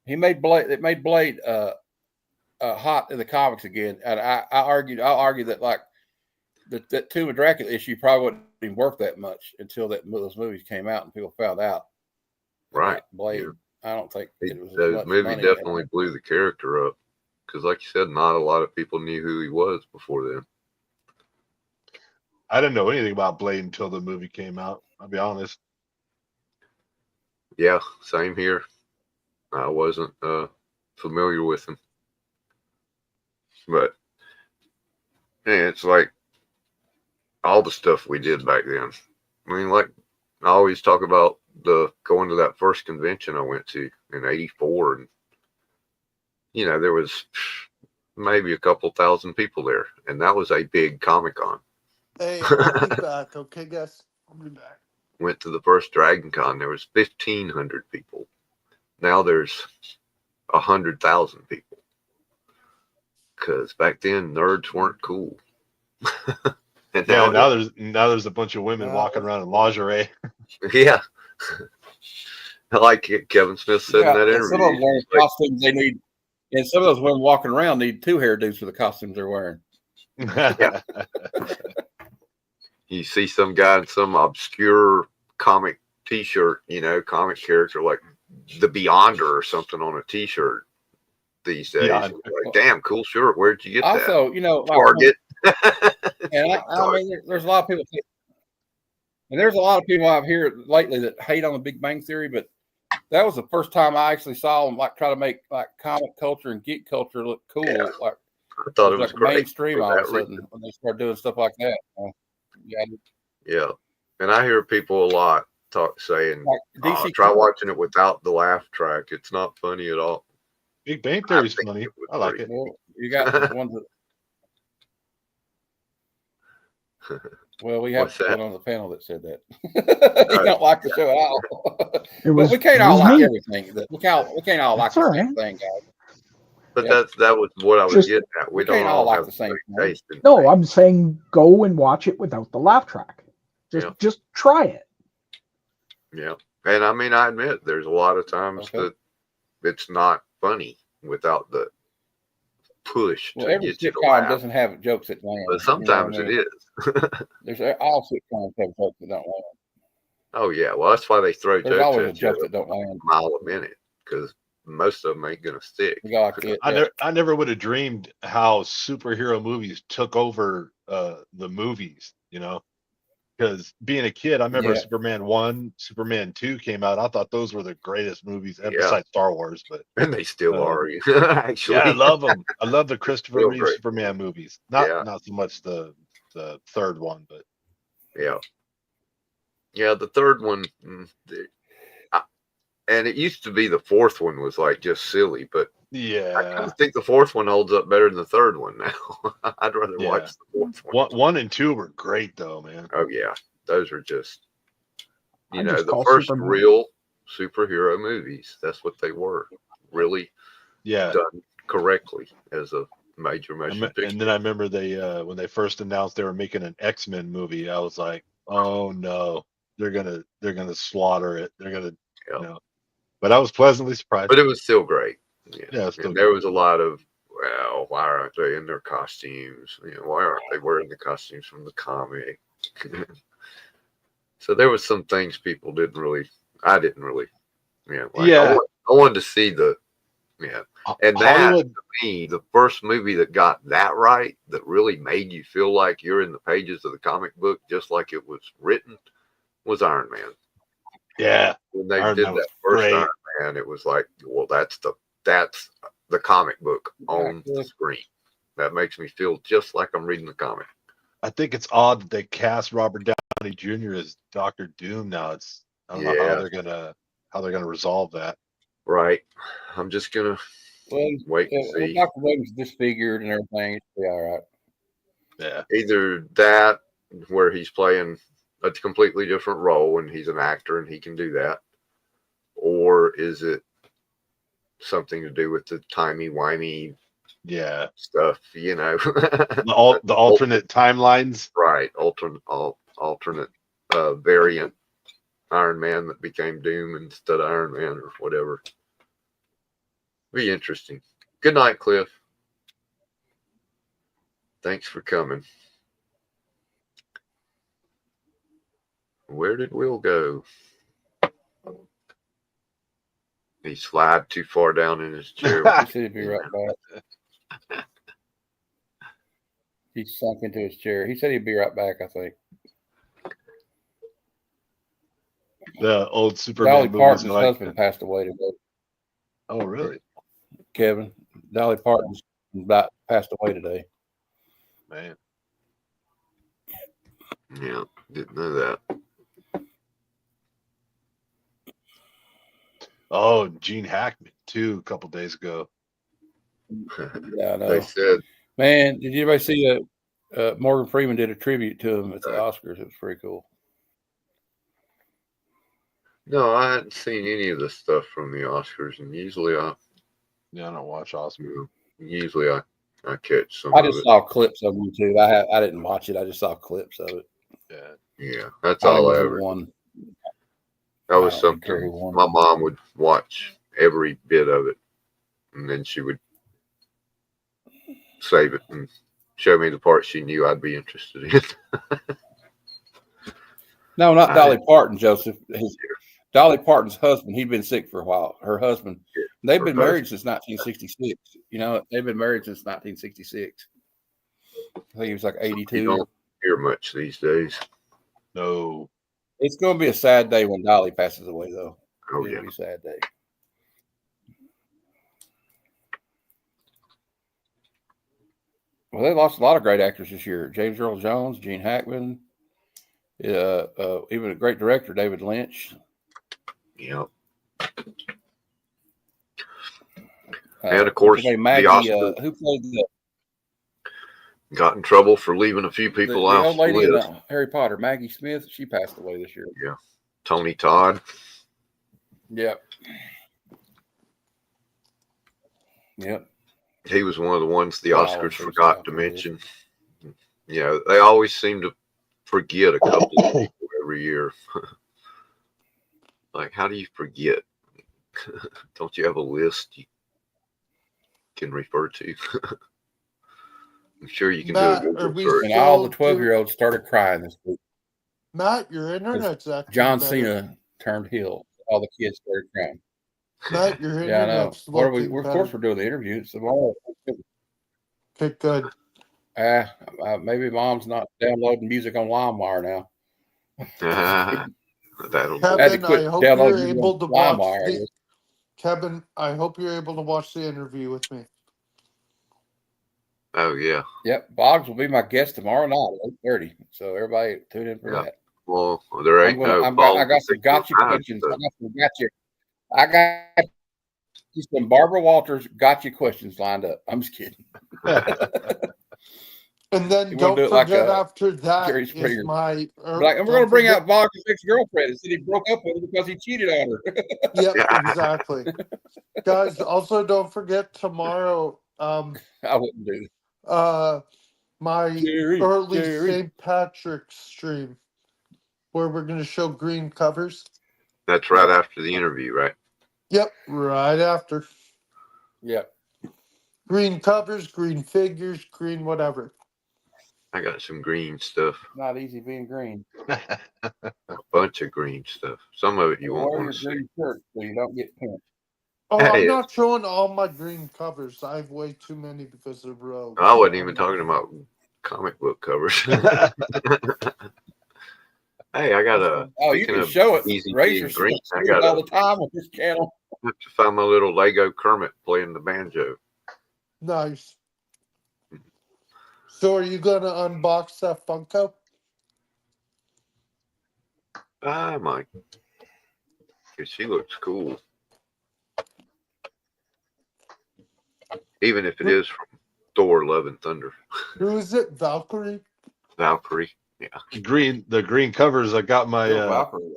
He made Blade. It made Blade hot in the comics again. And I'll argue that like that Tomb of Dracula issue probably wouldn't even work that much until those movies came out and people found out. Right. Blade. Yeah. I don't think it was that movie definitely blew the character up, because, like you said, not a lot of people knew who he was before then. I didn't know anything about Blade until the movie came out. I'll be honest. Yeah, same here. I wasn't familiar with him, but yeah, it's like all the stuff we did back then. I mean, like I always talk about going to that first convention I went to in '84, and you know there was maybe a couple thousand people there, and that was a big Comic-Con. Hey, I'll be back. Okay, guys, I'll be back. Went to the first Dragon Con. There was 1,500 people. Now there's 100,000 people. Because back then nerds weren't cool. And Yeah, now now there's a bunch of women walking around in lingerie. yeah. I like it. Kevin Smith said in that interview. Some of them wearing costumes they need, and some of those women walking around need 2 hairdos for the costumes they're wearing. Yeah. You see some guy in some obscure comic T-shirt, comic character like the Beyonder or something on a T-shirt these days. Like, damn, cool shirt. Where'd you get that? Also, Target. And I mean, there's a lot of people, and there's a lot of people out here lately that hate on the Big Bang Theory, but that was the first time I actually saw them try to make comic culture and geek culture look cool. Yeah. I thought it was great. Mainstream all of a sudden when they start doing stuff like that. Yeah, and I hear people a lot saying, DC try watching it without the laugh track. It's not funny at all. Big Bang Theory's funny. I like it. Well, you got the ones that. Well, we have one on the panel that said that. He don't like the show at all. But we can't all like everything. We can't all like the same thing, guys. But that was what I was getting at. We don't all like the same taste. No, I'm saying go and watch it without the laugh track. Just try it. Yeah. And I mean, I admit there's a lot of times that it's not funny without the push to every get you to sitcom laugh. Doesn't have jokes that land. But sometimes it is. There's all sitcoms have jokes that don't land. Oh yeah, well that's why they throw There's jokes always at a joke you that don't land. a mile a minute because most of them ain't gonna stick. I never would have dreamed how superhero movies took over the movies, because being a kid, I remember Superman 1, Superman 2 came out. I thought those were the greatest movies besides Star Wars, but and they still are. Actually, yeah, I love them. I love the Christopher Reeve Superman movies. Not so much the third one, but yeah, the third one. And it used to be the fourth one was like just silly, but I think the fourth one holds up better than the third one now. I'd rather watch the fourth one. 1 and 2 were great though, man. Oh yeah, those are just the first real superhero movies. That's what they were, really done correctly as a major picture. And then I remember they when they first announced they were making an X-Men movie, I was like, oh no, they're gonna slaughter it. They're gonna But I was pleasantly surprised. But it was still great. Yeah, and there was a lot of, well, why aren't they in their costumes? Why aren't they wearing the costumes from the comic? So there was some things people I didn't really, I wanted to see and that, to me, the first movie that got that right, that really made you feel like you're in the pages of the comic book, just like it was written, was Iron Man. Yeah. When they did that first Iron Man, it was like, well, that's the comic book on the screen. That makes me feel just like I'm reading the comic. I think it's odd that they cast Robert Downey Jr. as Doctor Doom now. I don't know how they're gonna resolve that. Right. I'm just gonna wait and see. Dr. Doom's disfigured and everything. It'll be all right. Yeah. Either that, where he's playing a completely different role and he's an actor and he can do that, or is it something to do with the timey-wimey stuff, the alternate timelines, right? Alternate variant Iron Man that became Doom instead of Iron Man or whatever. Be interesting. Good night, Cliff. Thanks for coming. Where did Will go? He slid too far down in his chair. He said he'd be right back. He sunk into his chair. He said he'd be right back, I think. The old Superman Dolly movies Parton's are like, husband passed away today. oh, really? Kevin, Dolly Parton's passed away today. Man. Yeah, didn't know that. Oh, Gene Hackman, too, a couple days ago. Yeah, I know. They said, Man, did anybody see Morgan Freeman did a tribute to him at the Oscars? It was pretty cool. no, I hadn't seen any of the stuff from the Oscars, and usually I don't watch Oscars. Usually I catch some I of just it. saw clips of YouTube. I didn't watch it. I just saw clips of it. Yeah, that's I don't all I know who ever. won. That was I don't care something who won. my mom would watch every bit of it, and then she would save it and show me the parts she knew I'd be interested in. No, not Dolly Parton, Joseph. Dolly Parton's husband, he'd been sick for a while. Her husband, they've been married since 1966. You know, they've been married since 1966. I think he was like 82. You don't hear much these days. No. It's going to be a sad day when Dolly passes away, though. Oh, It'll be a sad day. Well, they lost a lot of great actors this year. James Earl Jones, Gene Hackman, even a great director, David Lynch. Yep. And of course, Maggie, the Oscar who played the got in trouble for leaving a few people the off old lady the in list. Harry Potter, Maggie Smith? She passed away this year. Yeah. Tony Todd. Yep. He was one of the ones the Oscars forgot to mention. Yeah, they always seem to forget a couple of people every year. Like, how do you forget? Don't you have a list you can refer to? I'm sure you can Matt, do a are Google we search. And all the 12-year-olds started crying this week. Matt, your internet's acting John better. Cena turned heel. All the kids started crying. Matt, your Yeah, I know. internet's What are we? looking Of better. course, we're doing the interview. It's tomorrow. Okay, good. Maybe Mom's not downloading music on LimeWire now. That'll Kevin, I hope you're able to watch LimeWire. Kevin, I hope you're able to watch the interview with me. Oh yeah. Yep, Boggs will be my guest tomorrow night at 8:30. So everybody tune in for that. Well, there ain't I got some gotcha questions. I got you some Barbara Walters gotcha questions lined up. I'm just kidding. And then don't forget after that Jerry is Springer. my... And we're going to bring out Boggs' ex-girlfriend and said he broke up with her because he cheated on her. Yep, exactly. Guys, also don't forget tomorrow... I wouldn't do my early St. Patrick's stream where we're going to show green covers. That's right after the interview, right? Yep, right after. Yep. Green covers, green figures, green whatever. I got some green stuff. Not easy being green. A bunch of green stuff. Some of it you won't Wear want your to see. green shirt so you don't get pinched. Oh, I'm not showing all my green covers. I have way too many because they're rogue. I wasn't even talking about comic book covers. Hey, I got a. Oh, you can show it. Easy Razor green. I it got all the time on this channel. I have to find my little Lego Kermit playing the banjo. Nice. So are you going to unbox that Funko? I might. Because she looks cool. Even if it is from Thor: Love and Thunder. Who is it? Valkyrie? Valkyrie. Yeah. The green covers. I got my Valkyrie,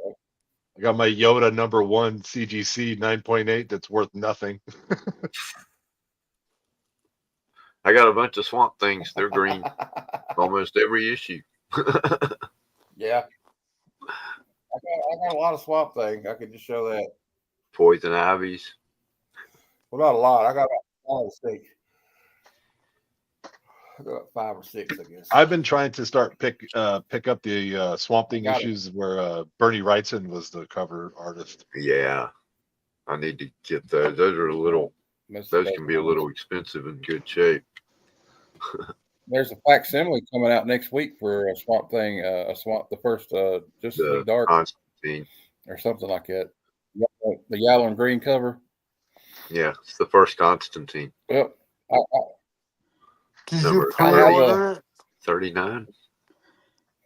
I got my Yoda #1 CGC 9.8 that's worth nothing. I got a bunch of Swamp Things. They're green. Almost every issue. Yeah. I got a lot of Swamp Thing. I could just show that. Poison Ivies. Well, not a lot. I got about 5 or 6. I got 5 or 6, I guess. I've been trying to start pick up the Swamp Thing issues where Bernie Wrightson was the cover artist. Yeah. I need to get those. Those are a little. Those can be a little expensive in good shape. There's a facsimile coming out next week for a Swamp Thing, the first Justice The League Dark Constantine. or something like that. The yellow and green cover. Yeah, it's the first Constantine. Yep. Did Number you pre-order it? 39,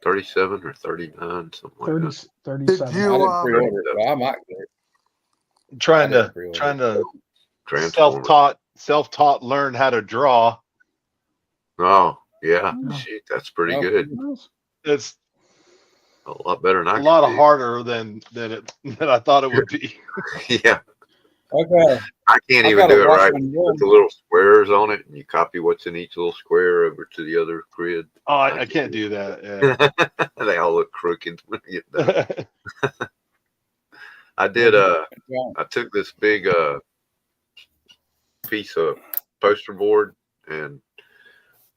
37 or 39, something like 30, that. 37. I You, didn't pre-order it, but I might get it. Trying to Transformers. self-taught learn how to draw. Oh, yeah. Yeah. Shit, that's pretty Oh. good. It's A lot better than I a lot could harder than I thought it would be. do. Yeah. Okay. I can't I even got a do it right. Watchmen Put one. the little squares on it, and you copy what's in each little square over to the other grid. Oh, I can't do that. Yeah. They all look crooked when I get done. I did. I took this big piece of poster board, and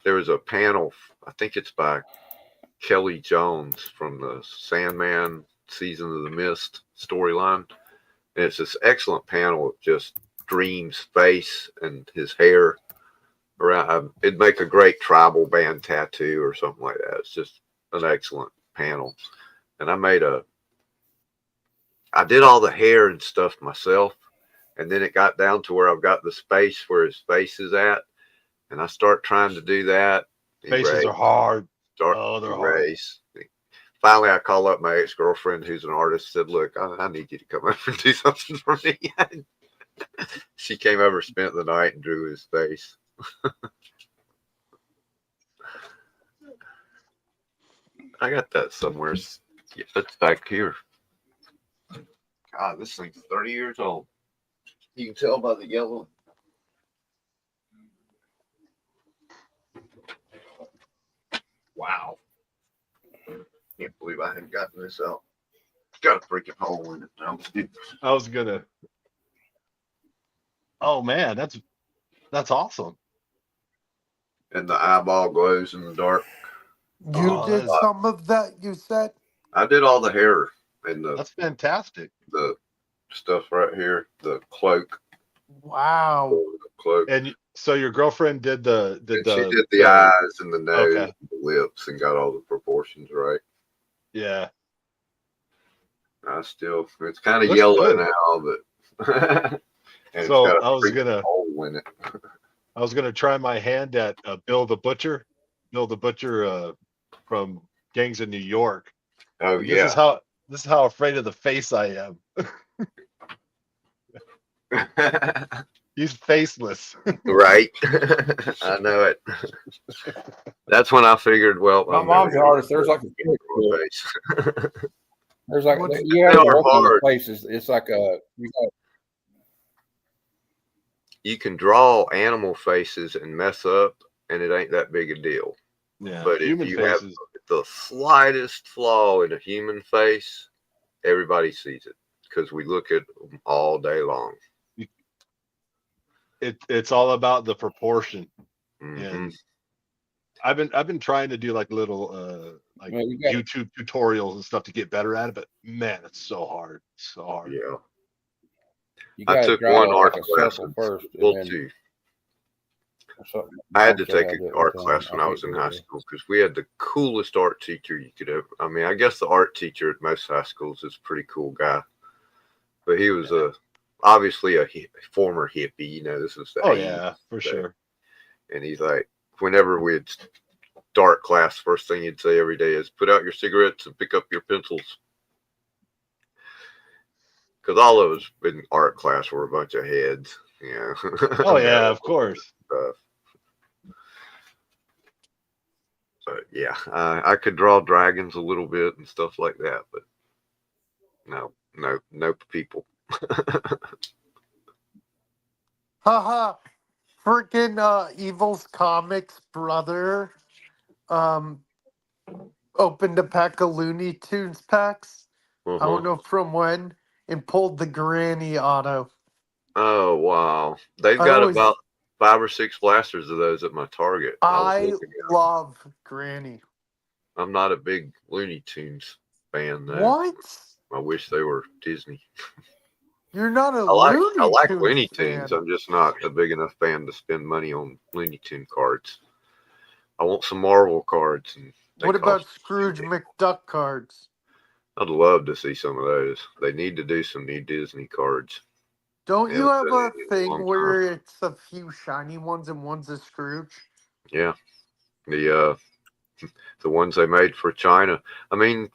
there was a panel. I think it's by Kelly Jones from the Sandman Season of the Mist storyline. And it's this excellent panel of just Dream's face and his hair around. It'd make a great tribal band tattoo or something like that. It's just an excellent panel. And I did all the hair and stuff myself. And then it got down to where I've got the space where his face is at. And I start trying to do that. Faces are hard. Start they're hard. erase. Finally, I call up my ex-girlfriend, who's an artist, said, look, I need you to come over and do something for me. She came over, spent the night, and drew his face. I got that somewhere. Yeah, that's back here. God, this thing's 30 years old. You can tell by the yellow. Wow. Can't believe I hadn't gotten this out. It's got a freaking hole in it now. I was gonna. Oh man, that's awesome. And the eyeball glows in the dark. You did some of that, you said? I did all the hair and That's fantastic. the stuff right here, the cloak. Wow. The cloak. And so your girlfriend did And she did the eyes and the nose, Okay. and the lips, and got all the proportions right. Yeah. It's kind of Looks yellow good. now, but and So it's got a I was freaking gonna- hole in it. I was gonna try my hand at Bill the Butcher. Bill the Butcher from Gangs of New York. Oh This yeah. is how afraid of the face I am. He's faceless. Right. I know it. That's when I figured, well, My I'm mom's an never artist. There's gonna like get a face. There's like What's- you have They to are work on the hard. faces. It's like You can draw animal faces and mess up, and it ain't that big a deal. Yeah. But if human you have faces. the slightest flaw in a human face, everybody sees it because we look at them all day long. It's all about the proportion. Mhm. And I've been trying to do like little like Well, you got- YouTube tutorials and stuff to get better at it, but man, it's so hard. So hard. Yeah. you I gotta took draw one like art a class circle in first, school and then too. something. I had to Okay, take I do an it art one class time. when I I was in can't high do it. school because we had the coolest art teacher you could ever. I mean, I guess the art teacher at most high schools is a pretty cool guy, but he was obviously a former hippie. You know, this was the Oh 80s, yeah, for so- sure. And he's like, whenever we'd start class, first thing he'd say every day is, "Put out your cigarettes and pick up your pencils." Because all of us in art class were a bunch of heads. Yeah. Oh yeah, of course. Stuff. But yeah, I could draw dragons a little bit and stuff like that, but no people. Haha. Freaking Evil's Comics brother opened a pack of Looney Tunes packs. I Uh-huh. don't know from when, and pulled the Granny auto. Oh wow, they've I got always- about 5 or 6 blasters of those at my Target. I was looking at 'em. love Granny. I'm not a big Looney Tunes fan though. What? I wish they were Disney. You're not a I like Looney Tunes Looney fan. Tunes. I'm just not a big enough fan to spend money on Looney Tune cards. I want some Marvel cards. And What about Scrooge McDuck cards? I'd love to see some of those. They need to do some new Disney cards. Don't you have a thing where time. it's a few shiny ones and one's a Scrooge? Yeah, the ones they made for China. I mean,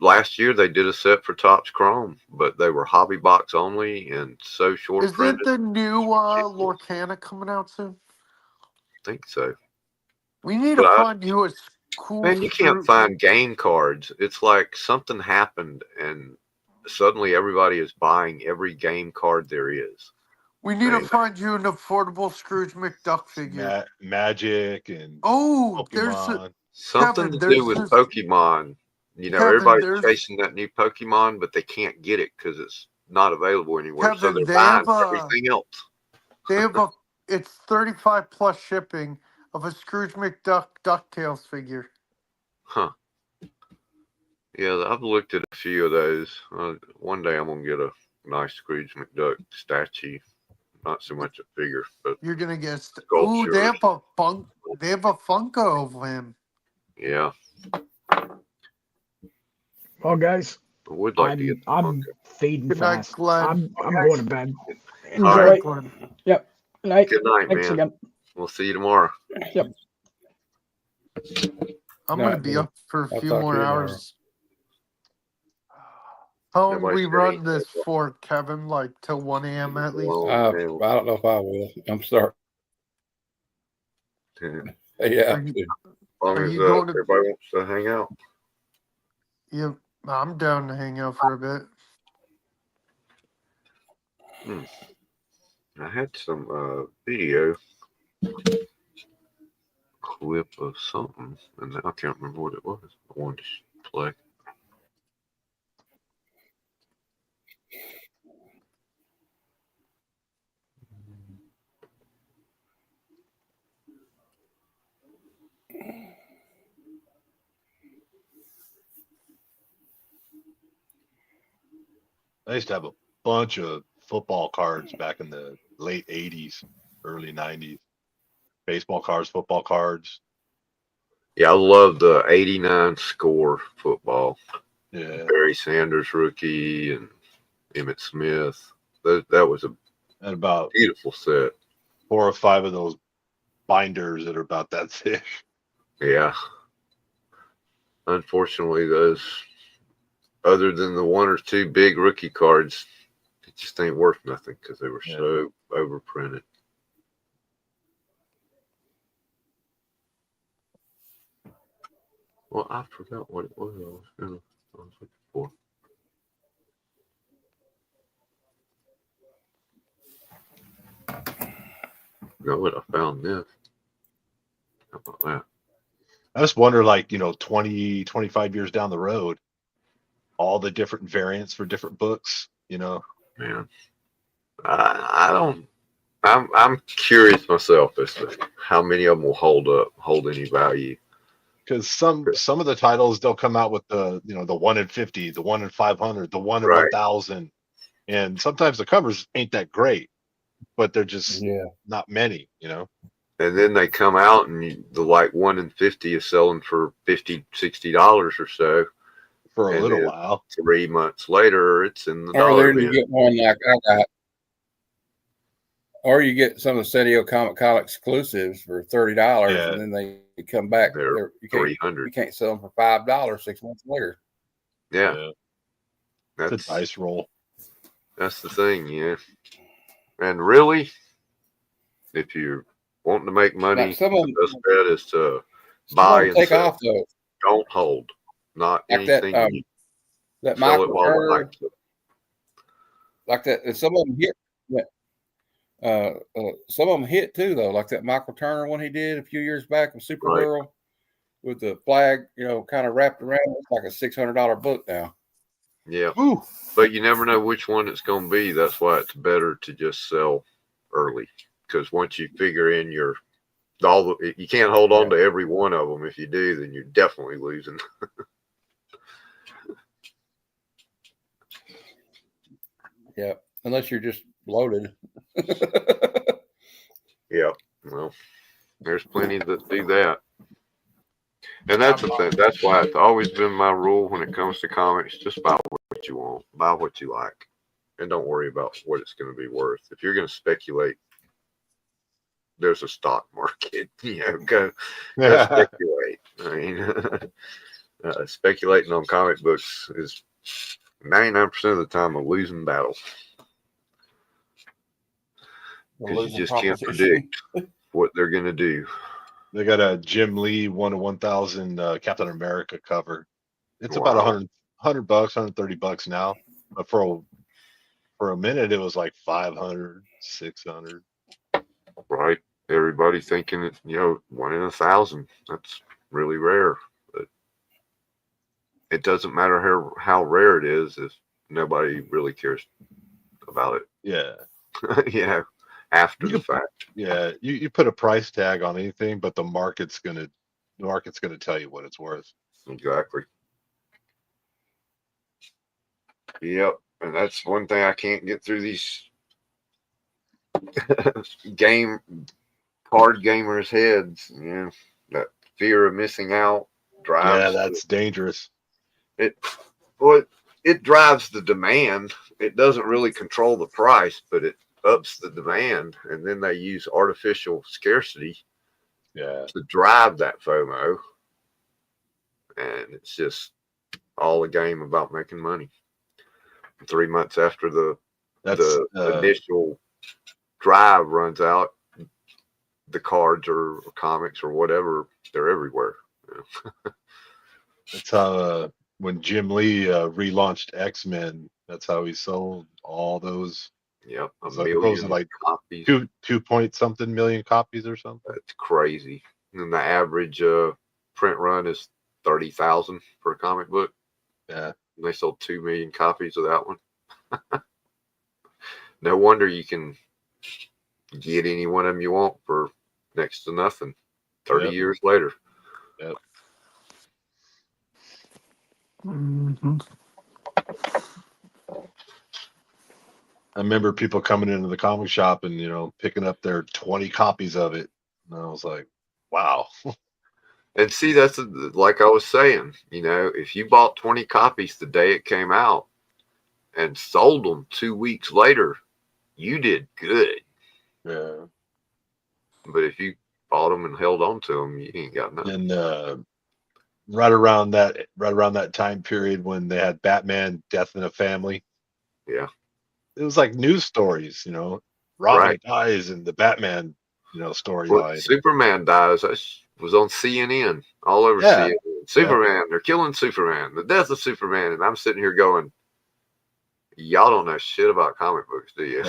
last year they did a set for Topps Chrome, but they were hobby box only and so short Isn't printed. the new Lorcana coming out soon? I think so. We need to find you a cool. Man, you can't find game cards. It's like something happened and suddenly everybody is buying every game card there is. We need to find you an affordable Scrooge McDuck figure. Magic and Pokemon. There's something to do with Pokemon. You know, everybody's chasing that new Pokemon, but they can't get it because it's not available anywhere. So they're buying everything else. They have it's 35 plus shipping of a Scrooge McDuck DuckTales figure. Huh. Yeah, I've looked at a few of those. One day I'm gonna get a nice Scrooge McDuck statue. Not so much a figure, but you're gonna get sculpture. They have a Funko of him. Yeah. Well, guys, I would like to get the I'm fading fast. Glenn. I'm going to bed. All Enjoy. right. Yep. Good night. Good night, Thanks man. again. We'll see you tomorrow. Yep. I'm gonna be up for a few more hours. How long we run this for, Kevin? Like till 1 a.m. at least? I don't know if I will. I'm sorry. Yeah. As long as everybody wants to hang out. Yeah, I'm down to hang out for a bit. I had some video clip of something, and I can't remember what it was. I wanted to play. I used to have a bunch of football cards back in the late 80s, early 90s. Baseball cards, football cards. Yeah, I love the 89 score football. Yeah. Barry Sanders rookie and Emmitt Smith. That was and about beautiful set. 4 or 5 of those binders that are about that thick. Yeah. Unfortunately, those, other than the 1 or 2 big rookie cards, it just ain't worth nothing because they were so overprinted. Well, I forgot what it was I was looking for. No, what I found this. How about that? I just wonder, like, 20, 25 years down the road, all the different variants for different books, Man, I don't. I'm curious myself as to how many of them will hold any value. Because some of the titles, they'll come out with the the 1 in 50, the 1 in 500, the 1 in 1,000, and sometimes the covers ain't that great, but they're just not many, And then they come out and the 1 in 50 is selling for $50, $60 or so for a little while. 3 months later, it's in the Or dollar then you get one like I got. Or you get some of the San Diego Comic Con exclusives for $30, and then they come back. They're $300. You can't sell them for $5 6 months later. Yeah. That's a dice roll. That's the thing, yeah. And really, if you're wanting to make money, the best bet is to buy and take sell. off though. Don't hold. Not like anything. That sell it Michael while Turner, it likes it. like that. And some of them hit. Some of them hit too, though, like that Michael Turner one he did a few years back with Supergirl with the flag, kind of wrapped around. It's like a $600 book now. Yeah. Ooh. But you never know which one it's going to be. That's why it's better to just sell early, because once you figure in you can't hold on to every one of them. If you do, then you're definitely losing. Yeah, unless you're just loaded. Yeah. Well, there's there's plenty that do that. And that's the thing. That's why it's always been my rule when it comes to comics: just buy what you want, buy what you like, and don't worry about what it's going to be worth. If you're going to speculate, there's a stock market. Go speculate. I mean, speculating on comic books is 99% of the time a losing battle. Because you just can't predict what they're going to do. They got a Jim Lee 1/1000 Captain America cover. It's about $100, $130 now. But for a minute, it was like 500, 600. Right. Everybody thinking it's, 1 in 1,000. That's really rare. But it doesn't matter how rare it is if nobody really cares about it. Yeah. After the fact. Yeah, you put a price tag on anything, but the market's gonna tell you what it's worth. Exactly. Yep, and that's one thing I can't get through these card gamers' heads. That fear of missing out drives. Yeah, that's dangerous. It drives the demand. It doesn't really control the price, but it ups the demand, and then they use artificial scarcity to drive that FOMO, and it's just all a game about making money. 3 months after the initial drive runs out, the cards or comics or whatever, they're everywhere. That's how when Jim Lee relaunched X-Men, that's how he sold all those. Yep, a Those million like copies. 2 point something million copies or something. That's crazy. And the average print run is 30,000 for a comic book. Yeah, and they sold 2 million copies of that one. No wonder you can get any one of them you want for next to nothing 30 years later. Yep. Mm-hmm. I remember people coming into the comic shop and picking up their 20 copies of it, and I was like, wow. And see, that's like I was saying, if you bought 20 copies the day it came out and sold them 2 weeks later, you did good. Yeah. But if you bought them and held on to them, you ain't got nothing. And right around that time period when they had Batman Death in a Family, Yeah, it was like news stories. Robin dies in the Batman storyline. Superman dies. That was on CNN, all over CNN. Superman, they're killing Superman, the death of Superman. And I'm sitting here going, y'all don't know shit about comic books, do you?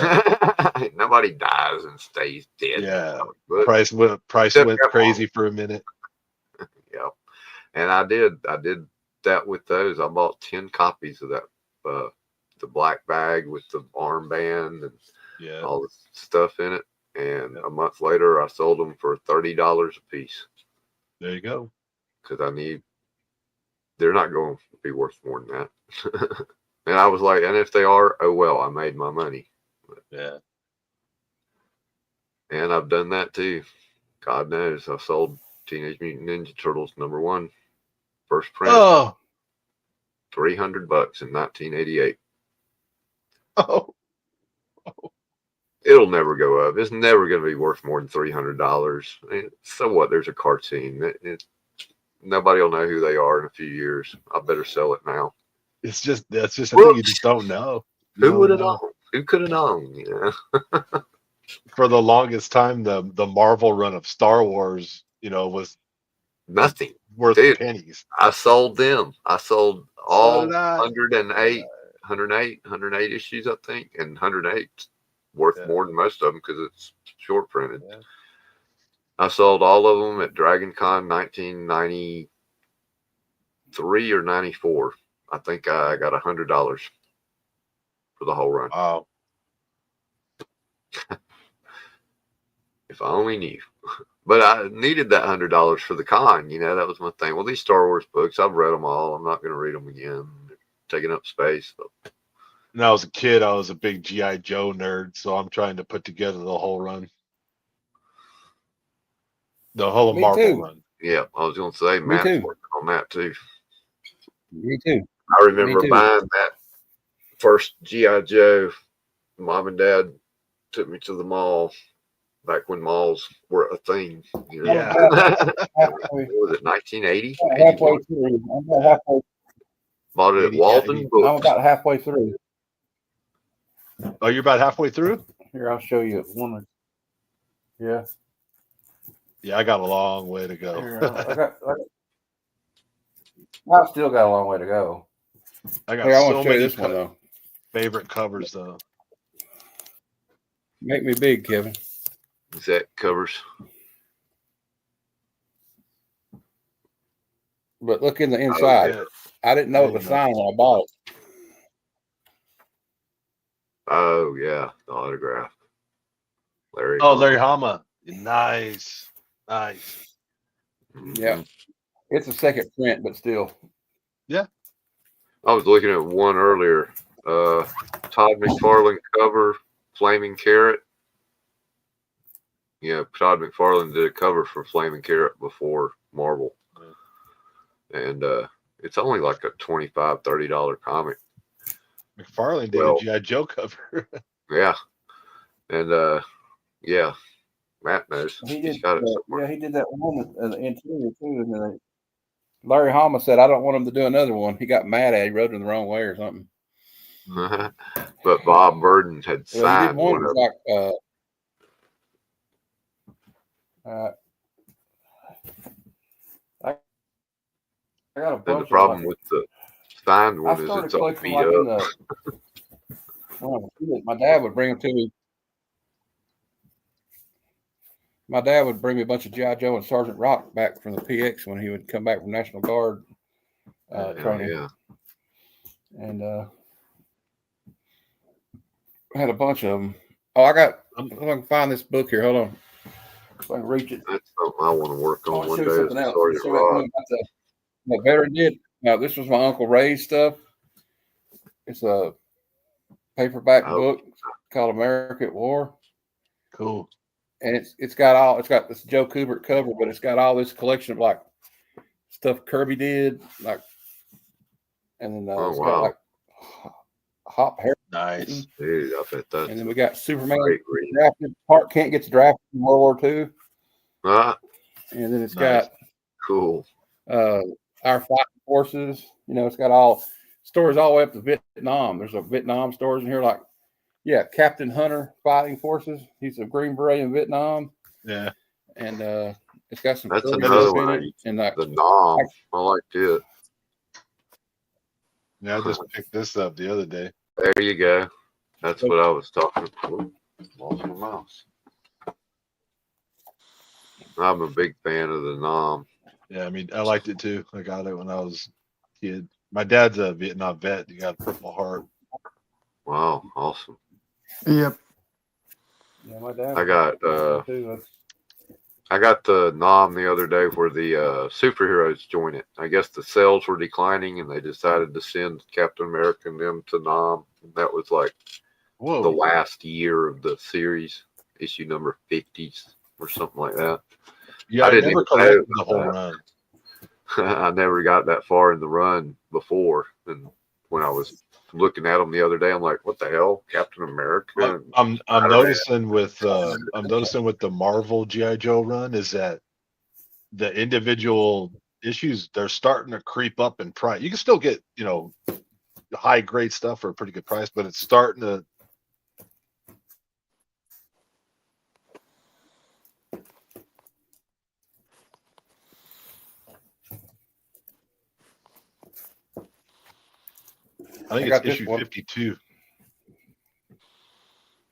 Nobody dies and stays dead. Yeah. Price went crazy for a minute. Yep. And I did that with those. I bought 10 copies of that, the black bag with the armband and all the stuff in it. And a month later, I sold them for $30 a piece. There you go. Because they're not going to be worth more than that. And I was like, and if they are, oh well, I made my money. Yeah. And I've done that too. God knows, I sold Teenage Mutant Ninja Turtles #1 first print. Oh. $300 in 1988. Oh. It'll never go up. It's never going to be worth more than $300. So what? There's a cartoon. Nobody will know who they are in a few years. I better sell it now. That's just a thing you just don't know. Who would have known? Who could have known? For the longest time, the Marvel run of Star Wars, was nothing worth pennies. I sold them. I sold all 108 issues, I think, and 108 worth more than most of them because it's short printed. Yeah. I sold all of them at Dragon Con 1993 or 94. I think I got $100 for the whole run. Wow. If I only knew. But I needed that $100 for the con. That was my thing. Well, these Star Wars books, I've read them all. I'm not going to read them again. They're taking up space. But when I was a kid, I was a big G.I. Joe nerd, so I'm trying to put together the whole run. The whole Me Marvel too. run. Yeah, I was gonna say Me Matt's too. working on that too. Me too. I Me remember too. buying that first GI Joe. Mom and Dad took me to the mall back when malls were a thing. You know, Yeah. Halfway, what was it 1980? halfway 81? through. I'm about halfway. Bought it at 80, Walden 80. I'm Books. about halfway through. Oh, you're about halfway through? Here, I'll show you one. Yeah. Yeah, I got a long way to go. Here, I've still got a long way to go. I got Here, I want so to show you many this one though. favorite covers though. Make me big, Kevin. That covers. But look in the inside. Yeah. I didn't know it was signed when I bought it. Oh yeah, the autograph. Larry. Oh, Larry Hama. Nice. Nice. Mhm. Yeah. It's a second print, but still. I was looking at one earlier. Todd McFarlane cover, Flaming Carrot. Yeah, Todd McFarlane did a cover for Flaming Carrot before Marvel. And it's only like a $25, $30 comic. McFarlane did a G.I. Joe cover. Yeah. And yeah, Matt knows. He He's did. got it somewhere. Yeah, he did that one in the interior too. And then Larry Hama said, "I don't want him to do another one." He got mad at it. He wrote it in the wrong way or something. But Bob Burden had Yeah, he signed did one one of like I got a bunch And the problem of with the signed I one is started it's all collecting beat like in up. the when I was a kid, my dad would bring them to me. My dad would bring me a bunch of G.I. Joe and Sergeant Rock back from the PX when he would come back from National Guard training. Yeah. And I had a bunch of them. Oh, I can find this book here. Hold on. If I can reach it. That's something I want to work I on want to one show you day. something Is else. Sergeant So Rock. what veteran did. Now, this was my Uncle Ray's stuff. It's a paperback book called America at War. Cool. And it's got this Joe Kubert cover, but it's got all this collection of like stuff Kirby did, like, and then it's got like Hop Harry. Nice. Dude, I bet that's And then we got Superman great read. drafted. Clark Kent gets drafted in World War II. And then it's got cool. Our Fighting Forces. You know, it's got all stories all the way up to Vietnam. There's a Vietnam stories in here, like Captain Hunter Fighting Forces. He's a Green Beret in Vietnam. Yeah. And it's got some That's Kirby another stuff in one. it. And like The Nom. I liked it. Yeah, I just picked this up the other day. There you go. That's what I was talking about. Lost my mouse. I'm a big fan of the Nom. Yeah, I mean, I liked it too. I got it when I was a kid. My dad's a Vietnam vet. He got a Purple Heart. Wow, awesome. Yep. Yeah, my dad. I got the Nom the other day where the superheroes join it. I guess the sales were declining and they decided to send Captain America and them to Nom. And that was like the last year of the series, issue number 50s or something like that. Yeah, I never collected the whole run. I never got that far in the run before. And when I was looking at them the other day, I'm like, what the hell? Captain America? I'm noticing with the Marvel G.I. Joe run is that the individual issues, they're starting to creep up in price. You can still get, high grade stuff for a pretty good price, but it's starting to I think it's issue 52.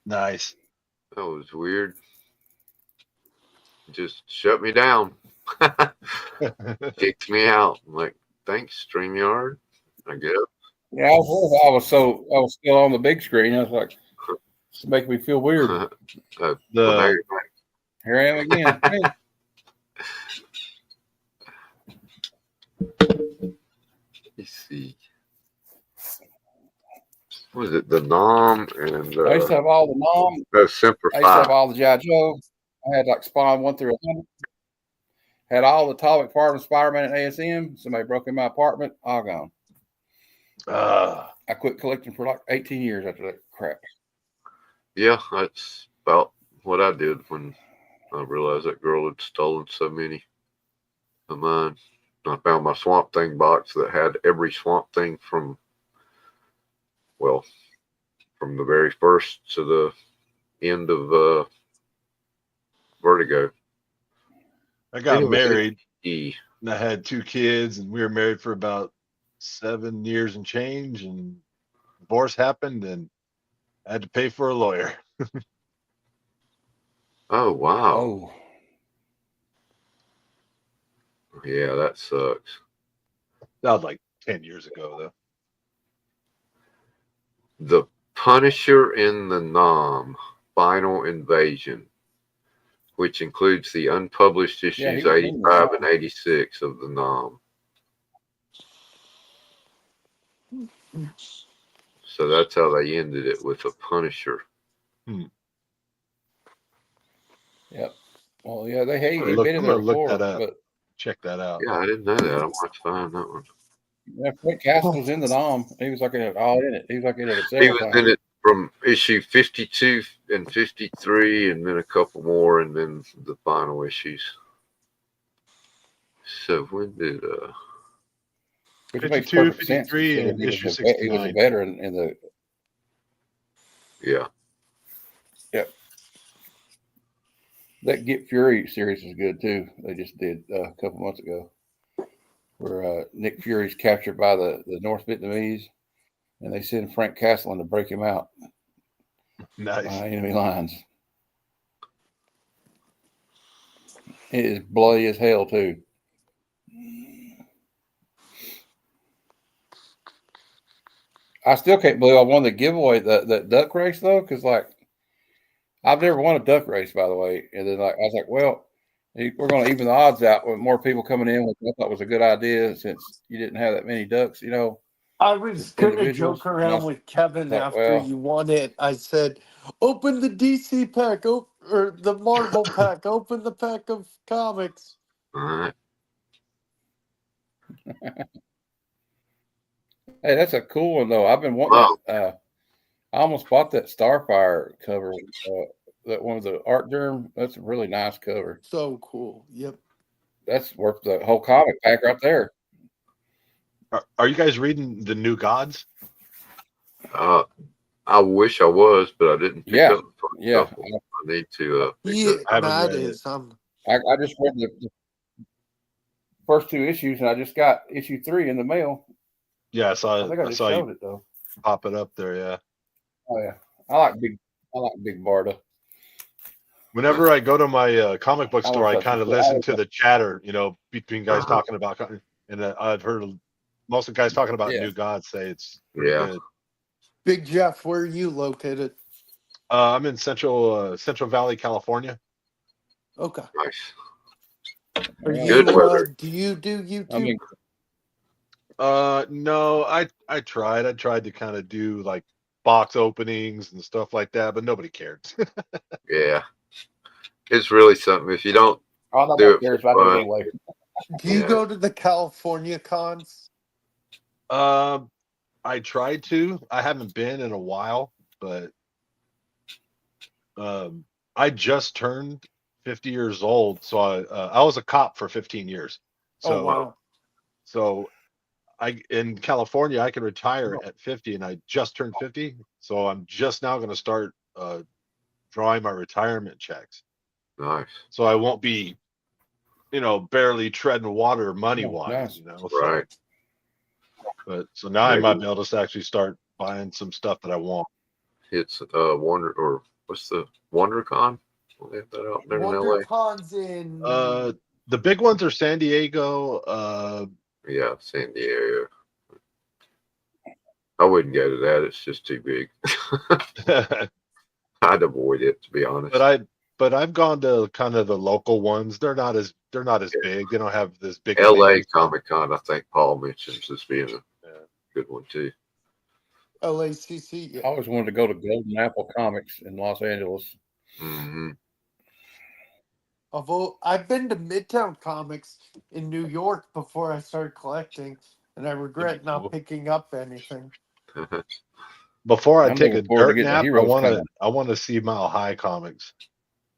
Nice. That was weird. Just shut me down. Kicked me out. I'm like, thanks, StreamYard. I guess. Yeah, I was still on the big screen. I was like, it's making me feel weird. Here I am again. Let's see. What was it? The Nom and I used to have all the Nom. Semper I used to have Fi. all the G.I. Joe. I had like Spawn 1 through 100. Had all the Atomic Farm and Spider-Man and ASM. Somebody broke in my apartment. All gone. I quit collecting for like 18 years after that crap. Yeah, that's about what I did when I realized that girl had stolen so many of mine. I found my Swamp Thing box that had every Swamp Thing from the very first to the end of Vertigo. I got married and I had 2 kids, and we were married for about 7 years and change, and divorce happened, and I had to pay for a lawyer. Oh, wow. Oh, Yeah, that sucks. That was like 10 years ago, though. The Punisher in the Nom Final Invasion, which includes the unpublished issues was in 85 and 86 of the Nom. So that's how they ended it, with a Punisher. Yep. Well, yeah, they hate I'm it. gonna Been in there look before, that up. but Check that out. Yeah, I didn't know that. I might find that one. yeah, Frank Castle was in the Nom. He was like all in it. He was like in it He several was times. in it from issue 52 and 53, and then a couple more, and then the final issues. So when did 52, 53, and issue 69. He was a veteran in the. Yeah. Yep. That Get Fury series is good too. They just did a couple months ago, where Nick Fury's captured by the North Vietnamese, and they send Frank Castle in to break him out. Nice. Behind enemy lines. It is bloody as hell too. I still can't believe I won the giveaway, that duck race though, because like I've never won a duck race, by the way. And then like I was like, well, we're going to even the odds out with more people coming in, which I thought was a good idea since you didn't have that many ducks, you know. I was going to joke around with Kevin after you won it. I said, open the DC pack, or the Marvel pack, open the pack of comics. All right. Hey, that's a cool one though. I've been wanting that. I almost bought that Starfire cover. That one with the art germ. That's a really nice cover. So cool. Yep. That's worth the whole comic pack right there. Are you guys reading the New Gods? I wish I was, but I didn't pick up. Yeah. I need to. That is. I just read the first 2 issues, and I just got issue 3 in the mail. Yeah, I saw you it though. Pop it up there. Yeah. Oh yeah, I like Big Barda. Whenever I go to my comic book store, I kind of listen to the chatter, between guys talking about, and I've heard most of the guys talking about New Gods say it's good. Big Jeff, where are you located? I'm in Central Valley, California. Okay. Nice. Good weather. Do you do YouTube? No, I tried. I tried to kind of do like box openings and stuff like that, but nobody cared. Yeah, it's really something. If you don't do it for fun, anyway. Do you go to the California cons? I tried to. I haven't been in a while, but I just turned 50 years old, so I was a cop for 15 years. So, wow. So in California, I can retire at 50, and I just turned 50, so I'm just now going to start drawing my retirement checks. Nice. So I won't be, barely treading water money-wise, Right. But so now I might be able to actually start buying some stuff that I want. It's what's the WonderCon? We'll have that out there in LA. WonderCon's in. The big ones are San Diego. Yeah, San Diego. I wouldn't go to that. It's just too big. I'd avoid it, to be honest. But I've gone to kind of the local ones. They're not as big. They don't have this big. LA Comic-Con, I think Paul mentions as being a good one too. LACC. Yeah. I always wanted to go to Golden Apple Comics in Los Angeles. Mm-hmm. I've been to Midtown Comics in New York before I started collecting, and I regret not picking up anything. Before I I'm take a looking forward to dirt getting the nap, Heroes comic. I want to see Mile High Comics.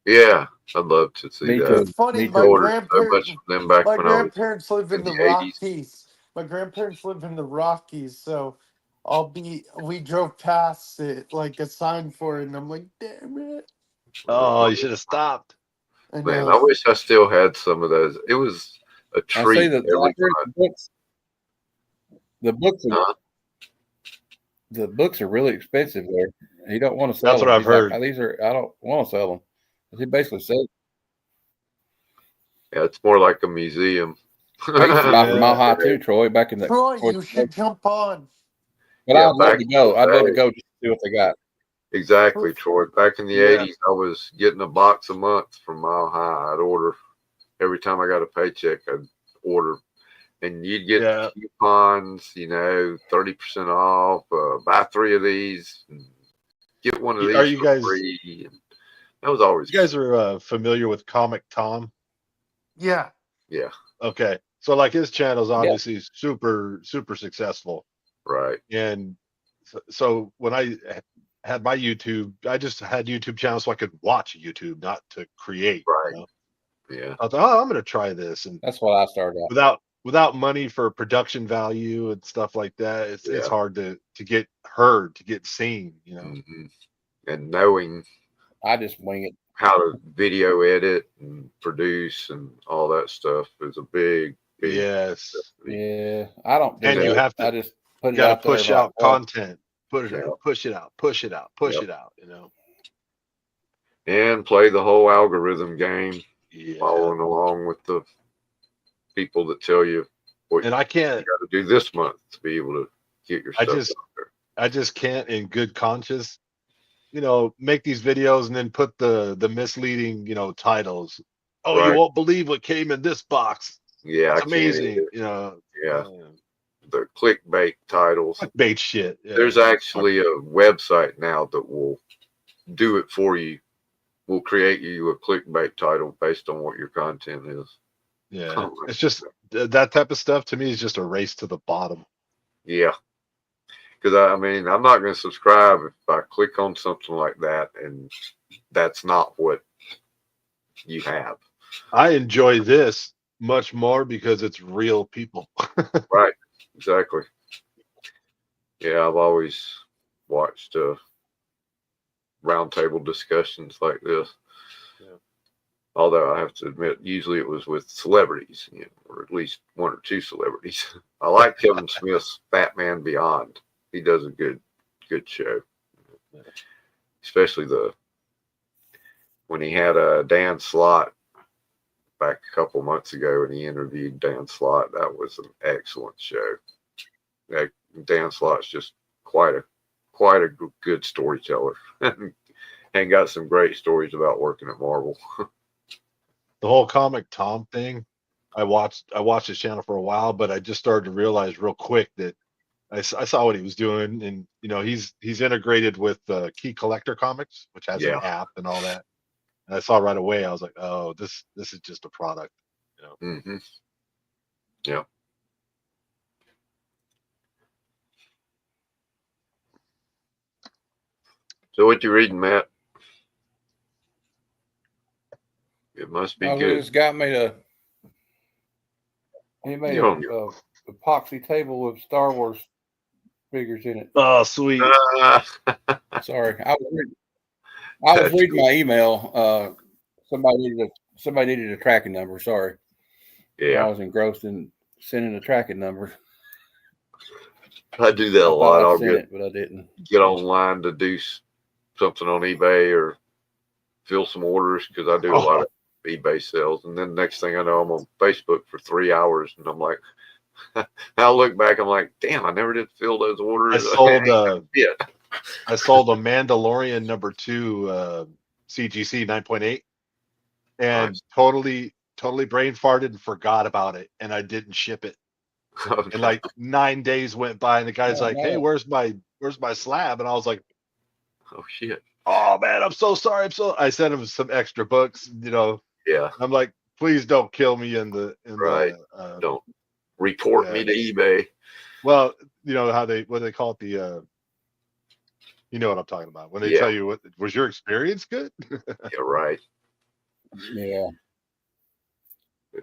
Yeah, I'd love to see Me that. too. It's funny, Me I my too. ordered so much grandparents, from them back my when I was grandparents live in in the the 80s. Rockies. My grandparents live in the Rockies, so we drove past it like a sign for it, and I'm like, damn it. Oh, you should have stopped. I Man, know. I wish I still had some of those. It was a I say treat that every the time. books, the books, are, Huh? the books are really expensive there. He don't want to sell That's what them. I've He's heard. like, these are. I don't want to sell them. He basically said, Yeah, it's more like a museum. I used to buy from Mile High Yeah. too, Troy, back in the. Troy, you should jump on. But Yeah, I'd love back to in go. I'd love to the day. go just to see what they got. Exactly, Troy. Back in the Yeah. 80s, I was getting a box a month from Mile High. I'd order every time I got a paycheck. I'd order, and you'd get Yeah. coupons, 30% off. Buy 3 of these, and get one of Are these you for guys? free. And that was always You guys are familiar with Comic Tom? Yeah. yeah, Okay, so like his channel's Yeah. obviously super successful, right. and so when I had my YouTube, I just had YouTube channel so I could watch YouTube, not to create. Right. Yeah. I thought, oh, I'm going to try this, and That's what I started out. without money for production value and stuff like that, it's Yeah. hard to get heard, to get seen, Mm-hmm. And knowing I just wing it. how to video edit and produce and all that stuff is a big Yes, Yeah, I don't do and you that. have to. I just put You it got out to there. push Like, out well, content, push it out, push it out, push it out, push Yep. it out. and play the whole algorithm game, Yeah. following along with the people that tell you what And I you can't. got to do this month to be able to get your stuff out there. I just can't, in good conscience, make these videos and then put the misleading, titles. Oh, you Right. won't believe what came in this box. Yeah, It's I can't amazing. either. Yeah, the clickbait titles. Clickbait shit. Yeah. There's actually a website now that will do it for you. Will create you a clickbait title based on what your content is. Yeah. Oh, It's just that type of stuff to me is just a race to the bottom. Yeah. Because I'm not going to subscribe if I click on something like that and that's not what you have. I enjoy this much more because it's real people. Right. Exactly. Yeah, I've always watched roundtable discussions like this. Yeah. Although I have to admit, usually it was with celebrities, or at least 1 or 2 celebrities. I like Kevin Smith's Batman Beyond. He does a good show, especially when he had Dan Slott back a couple months ago, and he interviewed Dan Slott. That was an excellent show. Dan Slott's just quite a good storyteller, and got some great stories about working at Marvel. The whole Comic Tom thing, I watched his channel for a while, but I just started to realize real quick that I saw what he was doing, and he's integrated with Key Collector Comics, which has an app and all that. And I saw right away, I was like, oh, this is just a product. Mm-hmm. Yeah. So what you reading, Matt? It must be good. Just got me he made a epoxy table with Star Wars figures in it. Oh, sweet. Sorry, I was reading my email. Somebody needed a tracking number. Sorry. Yeah. I was engrossed in sending a tracking number. I do that a lot. I'll get it, but I didn't get online to do something on eBay or fill some orders, because I do a lot of eBay sales. And then next thing I know, I'm on Facebook for 3 hours, and I'm like, I look back, I'm like, damn, I never did fill those orders. I sold a Mandalorian #2 CGC 9.8, and Nice. totally brain farted and forgot about it, and I didn't ship it. And like 9 days went by, and the guy's like, "Hey, where's my slab?" And I was like, "Oh shit! Oh man, I'm so sorry. I sent him some extra books, Yeah. I'm like, please don't kill me in the Right. Don't report me to eBay. Well, you know how what they call it, the you know what I'm talking about when they tell you what was your experience good. Yeah, right. Yeah.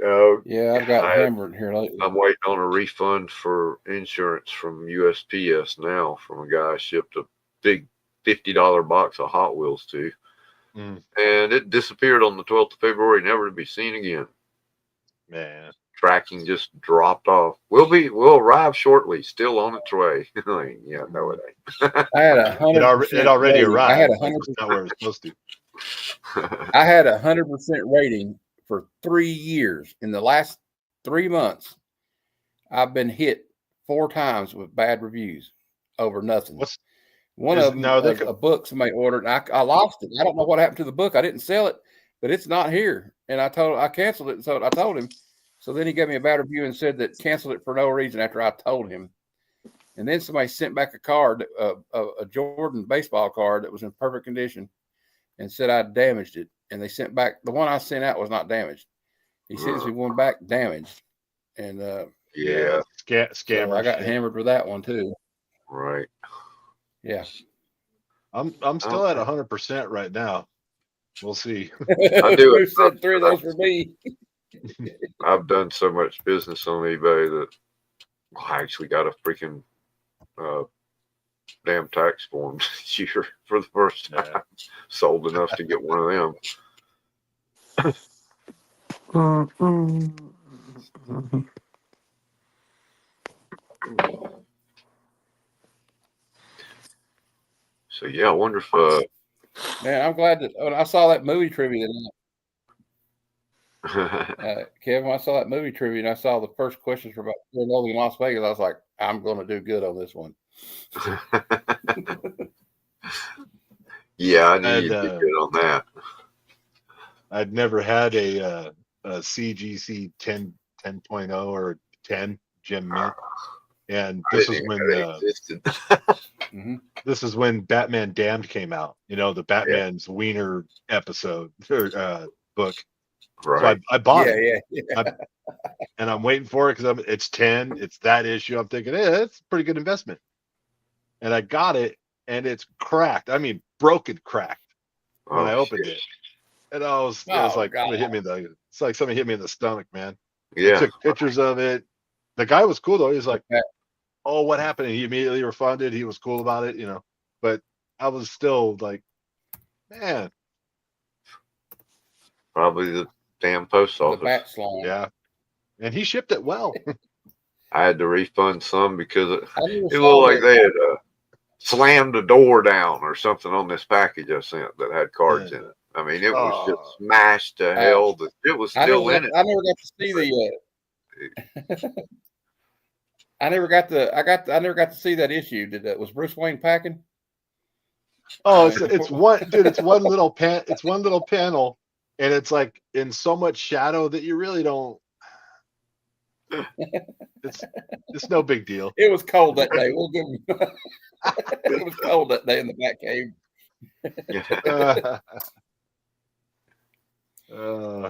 Oh, Yeah, I've got hammered here lately. I'm waiting on a refund for insurance from USPS now from a guy I shipped a big $50 box of Hot Wheels to. And it disappeared on the 12th of February, never to be seen again. Man. Tracking just dropped off. We'll arrive shortly, still on its way. Yeah, no, it ain't. I had 100%. It already rating. arrived. I had 100%. Not where it's supposed to. I had 100% rating for 3 years. In the last 3 months, I've been hit 4 times with bad reviews over nothing. One of them was a book somebody ordered. And I lost it. I don't know what happened to the book. I didn't sell it, but it's not here. And I canceled it. So I told him. So then he gave me a bad review and said that canceled it for no reason after I told him. And then somebody sent back a card, a Jordan baseball card that was in perfect condition, and said I damaged it. And they sent back the one I sent out was not damaged. He sends me one back damaged. And scammer. So I got hammered with that one too. Right. Yeah. I'm still at 100% right now. We'll see. I do it. Said 3 of those for me. I've done so much business on eBay that I actually got a freaking damn tax form this year for the first time. Yeah. Sold enough to get one of them. So yeah, I wonder if man, I'm glad that when I saw that movie trivia Kevin, I saw that movie trivia and I saw the first questions were about living in Las Vegas. I was like, I'm going to do good on this one. Yeah, I knew you'd do good on that. I'd never had a CGC 10.0 or 10 Gem Mint, and this is when this is when Batman Damned came out. You know, the Batman's Wiener episode or book. Right. So I bought it. And I'm waiting for it because it's 10. It's that issue. I'm thinking, it's a pretty good investment. And I got it, and it's cracked. I mean, broken cracked when I opened it. And it was like somebody hit me it's like somebody hit me in the stomach, man. Yeah. I took pictures of it. The guy was cool though. He was like, "Oh, what happened?" And he immediately refunded. He was cool about it, you know. But I was still like, man. Probably the damn post office. Yeah. And he shipped it well. I had to refund some because it looked like they had slammed a door down or something on this package I sent that had cards in it. I mean, it was just smashed to hell. It was still in it. I never got to see the. I never got to see that issue. Was Bruce Wayne packing? Oh, it's one dude. It's one little It's one little panel, and it's like in so much shadow that you really don't. It's no big deal. It was cold that day. We'll give him. It was cold that day in the back cave.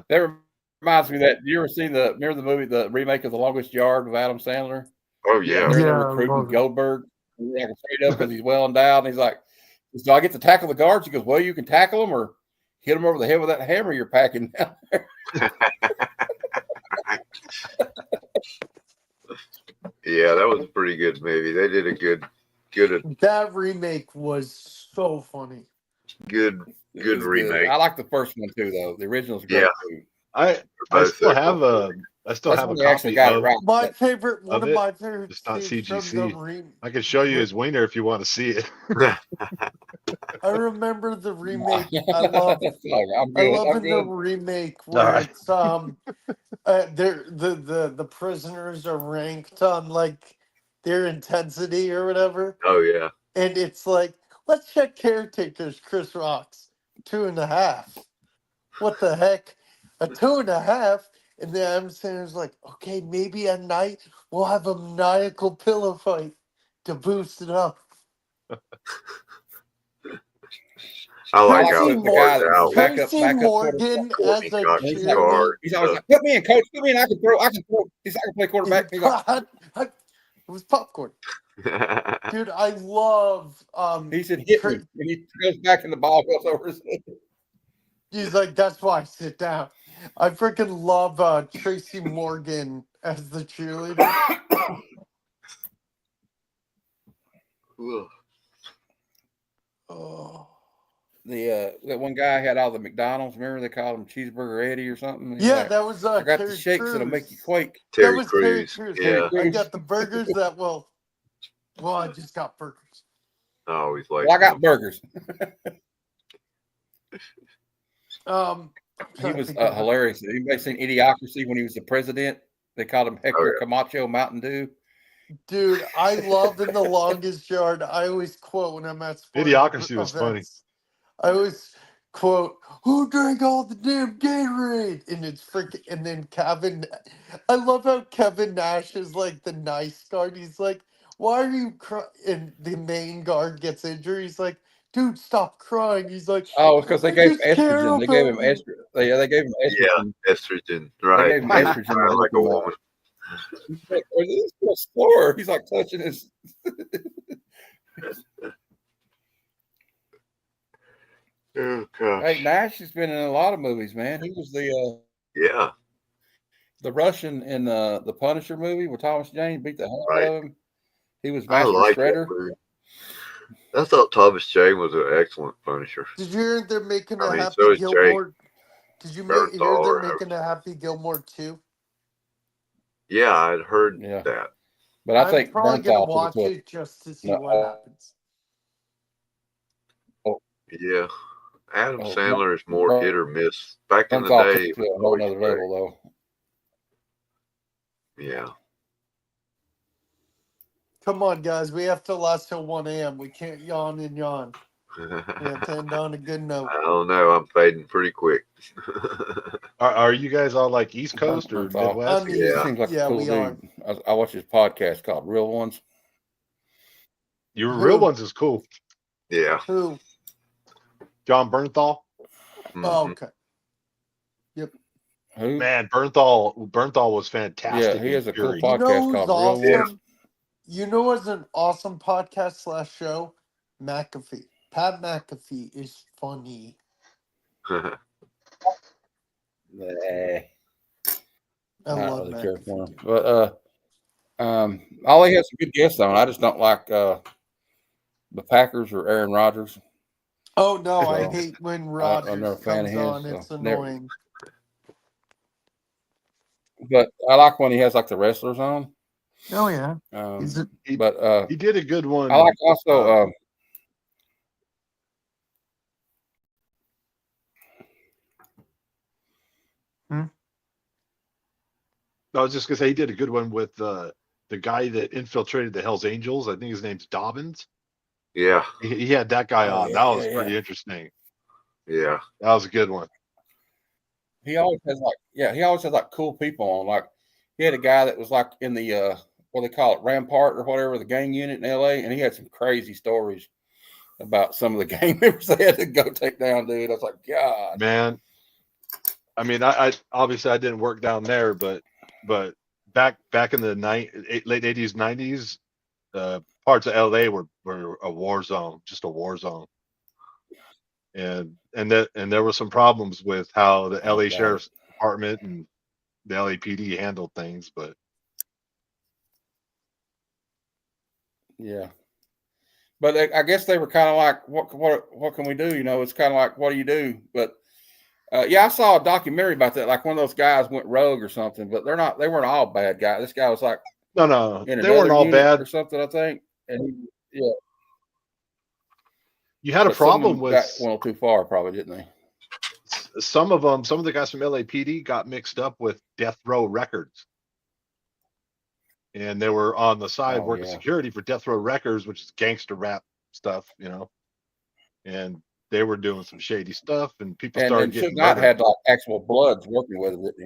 That reminds me that you ever seen remember the movie, the remake of The Longest Yard with Adam Sandler? Oh yeah. They're recruiting Goldberg. He's like straight up because he's well endowed, and he's like, "Do I get to tackle the guards?" He goes, "Well, you can tackle them or hit them over the head with that hammer you're packing down there." Yeah, that was a pretty good movie. They did a good. That remake was so funny. Good remake. I like the first one too, though. The original's great. Yeah. I still have a copy of right. My favorite, one of my favorite. It's not CGC. I can show you his wiener if you want to see it. I remember the remake. I love the remake where it's the prisoners are ranked on like their intensity or whatever. Oh yeah. And it's like, let's check caretakers, Chris Rock's 2.5. What the heck? A 2.5? And then I'm saying, it's like, okay, maybe at night we'll have a maniacal pillow fight to boost it up. I like how Tracy it the guy that was out. Tracy backup Morgan as Courtney a got And he's his like, cheerleader. card. he's always like, put me in, coach, put me in. I can throw. He's like, I can play quarterback. He's like, It was popcorn. Dude, I love he said, hit me, Tra- and he goes back and the ball goes over his head. he's like, that's why I sit down. I freaking love Tracy Morgan as the cheerleader. Oh. That one guy had all the McDonald's. Remember they called him Cheeseburger Eddie or something. He's Yeah, like, that was I got the Terry shakes Crews. that'll make you quake. That Terry was Terry Crews. Crews. Yeah. I got the burgers that will. Well, I just got burgers. I always like. Well, I got burgers. He was hilarious. Anybody seen Idiocracy when he was the president? They called him Hector Camacho Mountain Dew. Dude, I love In the Longest Yard. I always quote when I'm at sporting Idiocracy was funny. events. I always quote, "Who drank all the damn Gatorade?" And it's freaking. And then Kevin, I love how Kevin Nash is like the nice guard. He's like, "Why are you crying?" And the main guard gets injured. He's like, "Dude, stop crying." He's like, Oh, because they "I gave him just care estrogen. They gave him about you." estrogen. Yeah, they gave him estrogen. Yeah, estrogen. They Right. gave him estrogen. to Like help a him, woman. He's like, "Oh, this is so sore." He's like touching his. Oh gosh. Hey, Nash has been in a lot of movies, man. He was Yeah. the Russian in the Punisher movie with Thomas Jane, beat the hell out of him. He was I Master like Shredder. that movie. I thought Thomas Jane was an excellent Punisher. Did you hear they're making a Happy so is Gilmore? Did you hear Bernthal they're or making a Happy Gilmore too? Yeah, I'd heard Yeah. that. But I I'm think probably gonna Bernthal watch took it just to see No, what happens. Yeah. Adam Oh, Sandler is more Bern- hit or miss. Back in the Bernthal day, took to a whole other level, though. yeah. Come on, guys, we have to last till 1 a.m. We can't yawn and yawn. We have to end on a good note. I don't know. I'm fading pretty quick. Are you guys all like East Coast or Bernthal. Midwest? Yeah. He seems like Yeah, a cool we dude. I watched his podcast called Real Ones. Your Who? real ones is cool. Yeah. Who? John Bernthal. Oh, Mhm. okay. Who? Man, Bernthal was fantastic. Yeah, he in has a cool Fury. You know podcast who's called Real awesome? Ones. You know what's an awesome podcast / show? McAfee. Pat McAfee is funny. Nah, I not love really care for McAfee. him. But all he has some good guests on. I just don't like the Packers or Aaron Rodgers. Oh no, I So, hate when I'm Rodgers never a fan of comes his, on. It's so never. annoying. But I like when he has like the wrestlers on. Oh yeah. But He did a good one. I like also I was just gonna say he did a good one with the guy that infiltrated the Hell's Angels. I think his name's Dobbins. Yeah. He had that guy Oh, on. yeah, That was yeah, pretty yeah. interesting. Yeah. That was a good one. he always has like cool people on. Like he had a guy that was like in the what they call it, Rampart or whatever, the gang unit in LA, and he had some crazy stories about some of the gang members they had to go take down, dude. I was like, God. Man, I mean, I obviously I didn't work down there, but back in the late 80s, 90s, parts of LA were a war zone, just a war zone. And there were some problems with how the LA Sheriff's Department and the LAPD handled things, but Yeah. But I guess they were kind of like, what can we do? You know, it's kind of like, what do you do? But yeah, I saw a documentary about that. Like one of those guys went rogue or something, but they weren't all bad guys. This guy was like, no, in they weren't another all unit bad. or something, I think. And yeah, You had a but some of problem them with got a little too far, probably, didn't they? some of them. Some of the guys from LAPD got mixed up with Death Row Records, and they were on the side working security for Death Row Records, which is gangster rap stuff, you know. And they were doing some shady stuff, and people started And getting Suge Knight murdered. had like actual Bloods working with him, didn't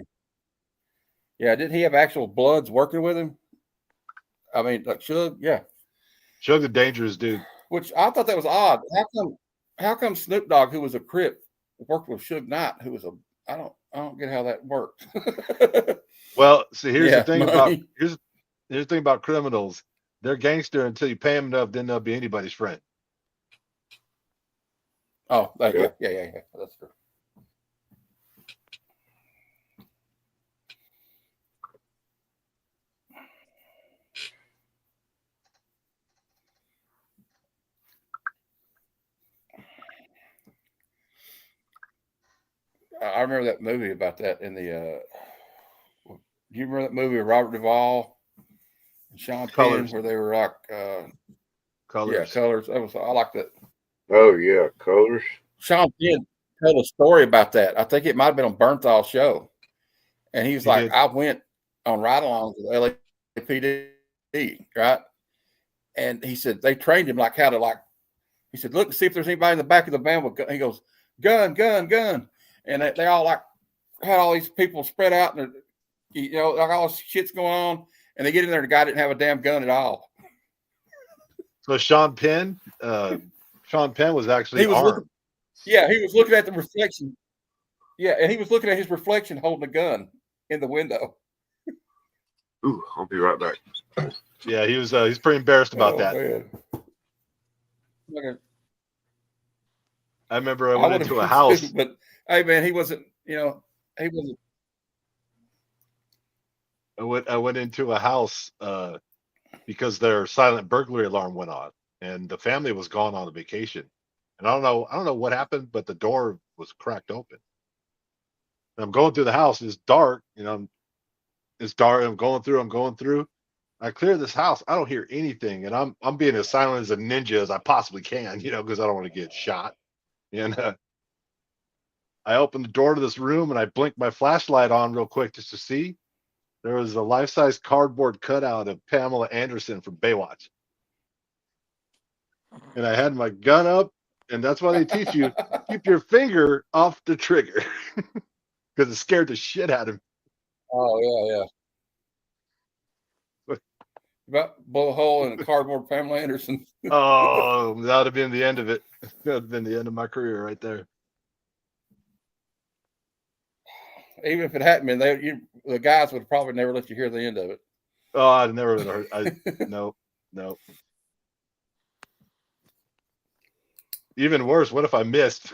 he? Yeah, didn't he have actual Bloods working with him? I mean, like Suge, yeah. Suge's a dangerous dude. Which I thought that was odd. how come Snoop Dogg, who was a Crip, worked with Suge Knight, who was I don't get how that worked. Well, see, here's the thing money. here's the thing about criminals. They're gangster until you pay them enough, then they'll be anybody's friend. Oh, yeah. That's true. I remember that movie about that in the. Do you remember that movie with Robert Duvall and Sean Penn, where they were like, Colors? Yeah, Colors. I like that. Oh yeah, Colors. Sean Penn told a story about that. I think it might have been on Bernthal's show, and he was like, did. I went on ride-alongs with LAPD, right? And he said they trained him like how to like. He said, look and see if there's anybody in the back of the van with gun. He goes, gun, gun, gun. And they all like had all these people spread out and, you know, like all this shit's going on. And they get in there, the guy didn't have a damn gun at all. So Sean Penn was actually armed. He was looking at the reflection. Yeah, and he was looking at his reflection holding a gun in the window. Ooh, I'll be right back. Yeah, he's pretty embarrassed about that. Man. I remember I went into a house. Too, but hey, man, he wasn't. He wasn't. I went into a house because their silent burglary alarm went on, and the family was gone on a vacation. And I don't know what happened, but the door was cracked open. And I'm going through the house. It's dark. It's dark. I'm going through. I clear this house. I don't hear anything, and I'm being as silent as a ninja as I possibly can, because I don't want to get shot. And I opened the door to this room, and I blinked my flashlight on real quick just to see. There was a life-size cardboard cutout of Pamela Anderson from Baywatch, and I had my gun up, and that's why they teach you keep your finger off the trigger because it scared the shit out of me. Oh yeah. About blow a hole in a cardboard Pamela Anderson. Oh, that would have been the end of it. That would have been the end of my career right there. Even if it hadn't been, the guys would probably never let you hear the end of it. Oh, I'd never heard. No. Even worse, what if I missed?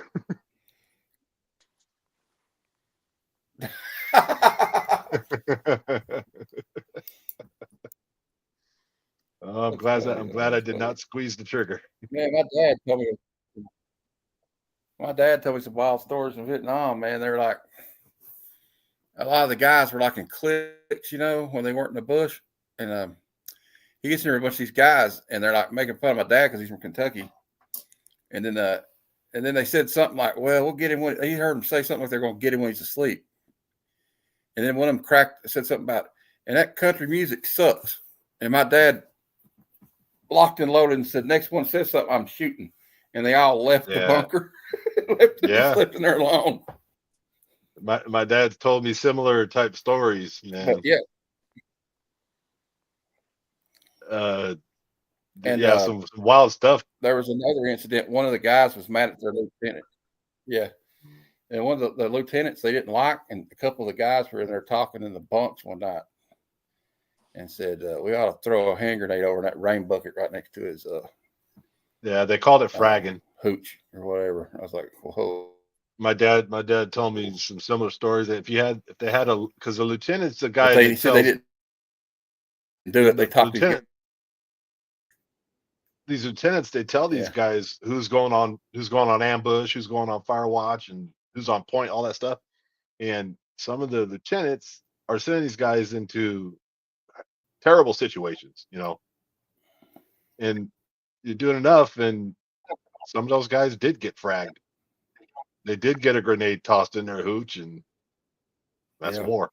Oh, I'm glad I did not squeeze the trigger. Man, my dad told me some wild stories in Vietnam, man. They're like, a lot of the guys were like in cliques, when they weren't in the bush. And he gets near a bunch of these guys, and they're like making fun of my dad because he's from Kentucky. And then they said something like, well, we'll get him when he heard them say something like they're going to get him when he's asleep. And then one of them said something about, and that country music sucks. And my dad locked and loaded and said, next one says something, I'm shooting. And they all left the bunker. Slept in there alone. My dad's told me similar type stories, man. Some wild stuff. There was another incident. One of the guys was mad at their lieutenant. Yeah. And one of the lieutenants they didn't like, and a couple of the guys were in there talking in the bunks one night and said, we ought to throw a hand grenade over that rain bucket right next to his they called it fragging. Hooch or whatever. I was like, whoa. My dad told me some similar stories that because the lieutenant's the guy. He said they didn't do it. They talked to these lieutenants. They tell these guys who's going on ambush, who's going on fire watch, and who's on point, all that stuff. And some of the lieutenants are sending these guys into terrible situations, and you're doing enough, and some of those guys did get fragged. They did get a grenade tossed in their hooch, and that's war.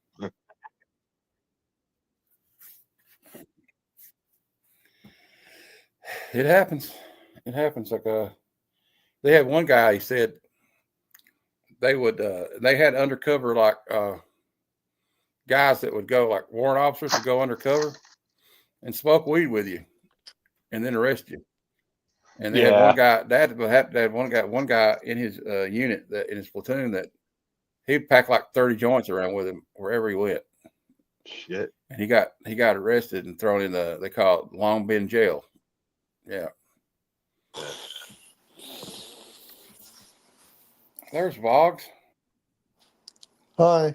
It happens. Like they had one guy. He said they would. They had undercover guys that would go like warrant officers would go undercover and smoke weed with you, and then arrest you. And they had one guy. They had one guy in his unit that in his platoon that he'd pack like 30 joints around with him wherever he went. Shit. And he got arrested and thrown in they call it Long Bend jail. Yeah. There's Boggs. Hi.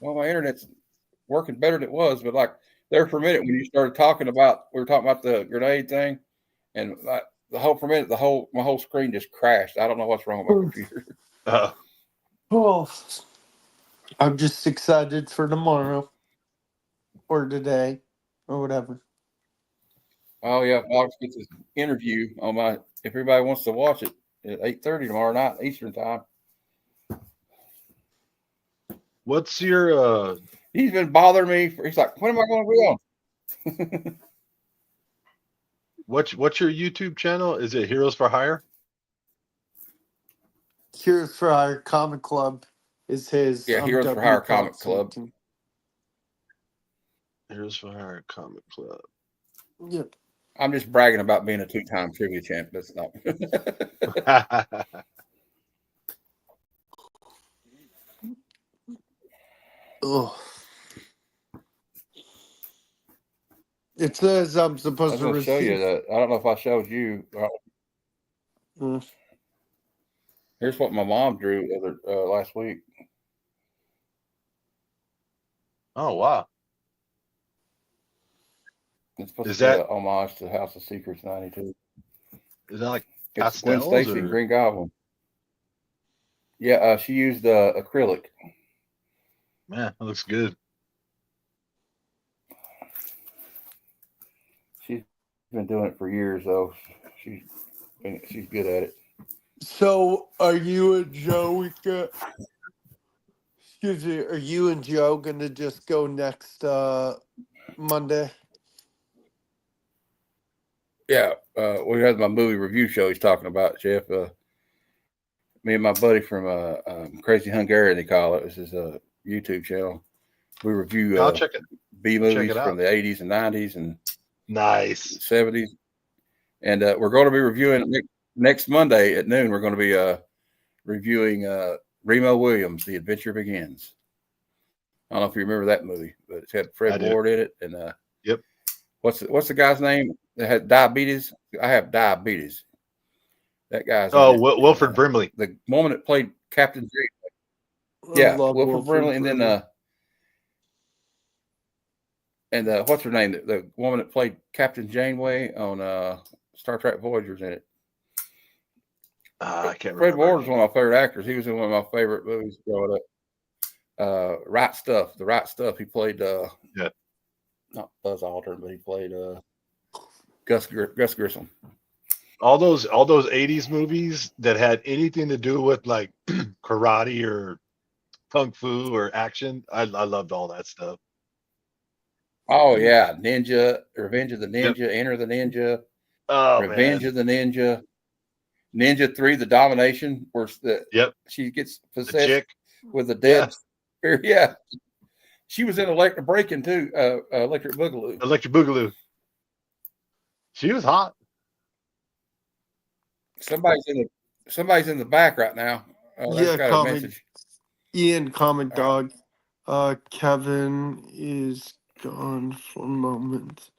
Well, my internet's working better than it was, but like there for a minute when you started talking about, we were talking about the grenade thing, and like, the whole for a minute, my whole screen just crashed. I don't know what's wrong with my computer. Well, I'm just excited for tomorrow or today or whatever. Oh yeah, Boggs gets his interview on my. If everybody wants to watch it at 8:30 tomorrow night Eastern time. What's your He's been bothering me. He's like, when am I going to be on? what's your YouTube channel? Is it Heroes for Hire? Heroes for Hire Comic Club is his. Yeah, Heroes for Hire Comic Club. Heroes for Hire Comic Club. Yep. I'm just bragging about being a 2-time trivia champ. That's not. Oh. It says I'm I supposed was to going to show you receive. that. I don't know if I showed you. Here's what my mom drew last week. Oh wow! It's supposed Is to be that an homage to House of Secrets '92. is that like It's Gwen pastels Stacy and or? Green Goblin. Yeah, she used acrylic. Man, that looks good. She's been doing it for years, though. She's good at it. So, are you and Joe? Excuse me. Are you and Joe gonna just go next Monday? Yeah, we had my movie review show. He's talking about Jeff. Me and my buddy from Crazy Hungarian, they call it. This is a YouTube channel. We review I'll check it. B movies from the 80s and 90s and Nice 70s. And we're going to be reviewing next Monday at noon. We're going to be reviewing Remo Williams, The Adventure Begins. I don't know if you remember that movie, but it's had Fred Ward in it. And yep. What's the guy's name that had diabetes? I have diabetes. That guy's Wilford Brimley. The woman that played Captain Janeway. Yeah, Wilford Brimley, and then what's her name? The woman that played Captain Janeway on Star Trek Voyager's in it. I can't remember. Fred Ward was one of my favorite actors. He was in one of my favorite movies growing up. The Right Stuff. He played not Buzz Aldrin, but he played Gus Grissom. All those 80s movies that had anything to do with like karate or kung fu or action, I loved all that stuff. Oh yeah, Ninja, Revenge of the Ninja, Enter the Ninja, Revenge of the Ninja, Ninja 3, The Domination, where she gets possessed with the dead. Yeah, she was in Electric Breaking too. Electric Boogaloo. Electric Boogaloo. She was hot. Somebody's in the back right now. Got a message. Ian, Comic Dog. Kevin is gone for a moment.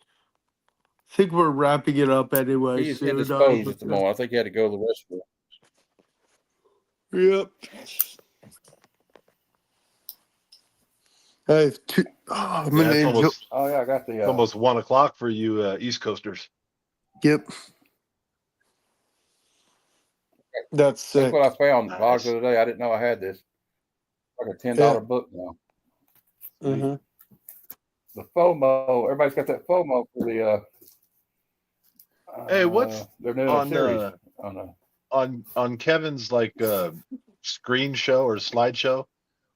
I think we're wrapping it up anyway. He's indisposed at the moment. I think he had to go to the restroom. Yep. I have two. Oh, I got the. Almost 1 o'clock for you East Coasters. Yep. That's sick. what I found blogs the other day. I didn't know I had this. Like a $10 book now. Mm-hmm. The FOMO. Everybody's got that FOMO for the. Hey, what's they're doing a series on Kevin's like screen show or slideshow?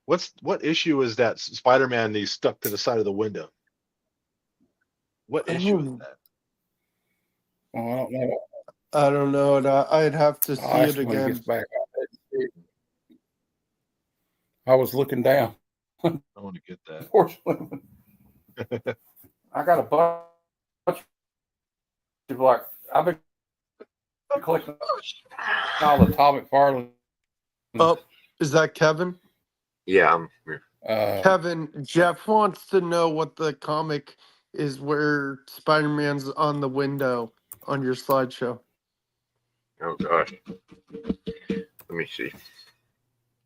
What issue is that Spider-Man he's stuck to the side of the window? What issue is that? Oh, I don't know. I don't know. I'd have to see it again. I was looking down. I want to get that. Unfortunately, I got a bunch of like I've been collecting all the Todd McFarlane. Oh, is that Kevin? Yeah, I'm here. Kevin, Jeff wants to know what the comic is where Spider-Man's on the window on your slideshow. Oh gosh. Let me see.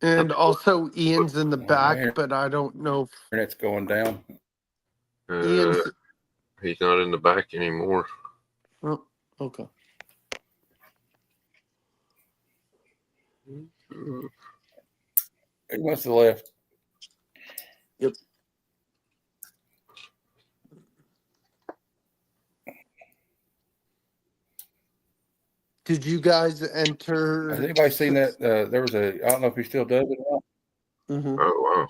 And also Ian's in the back, Here. but I don't know if Internet's going down. Ian's... He's not in the back anymore. Oh, okay. He went to the left. Yep. Did you guys enter? Has anybody seen that? There was a, I don't know if he still does it or not. Mm-hmm. Oh wow.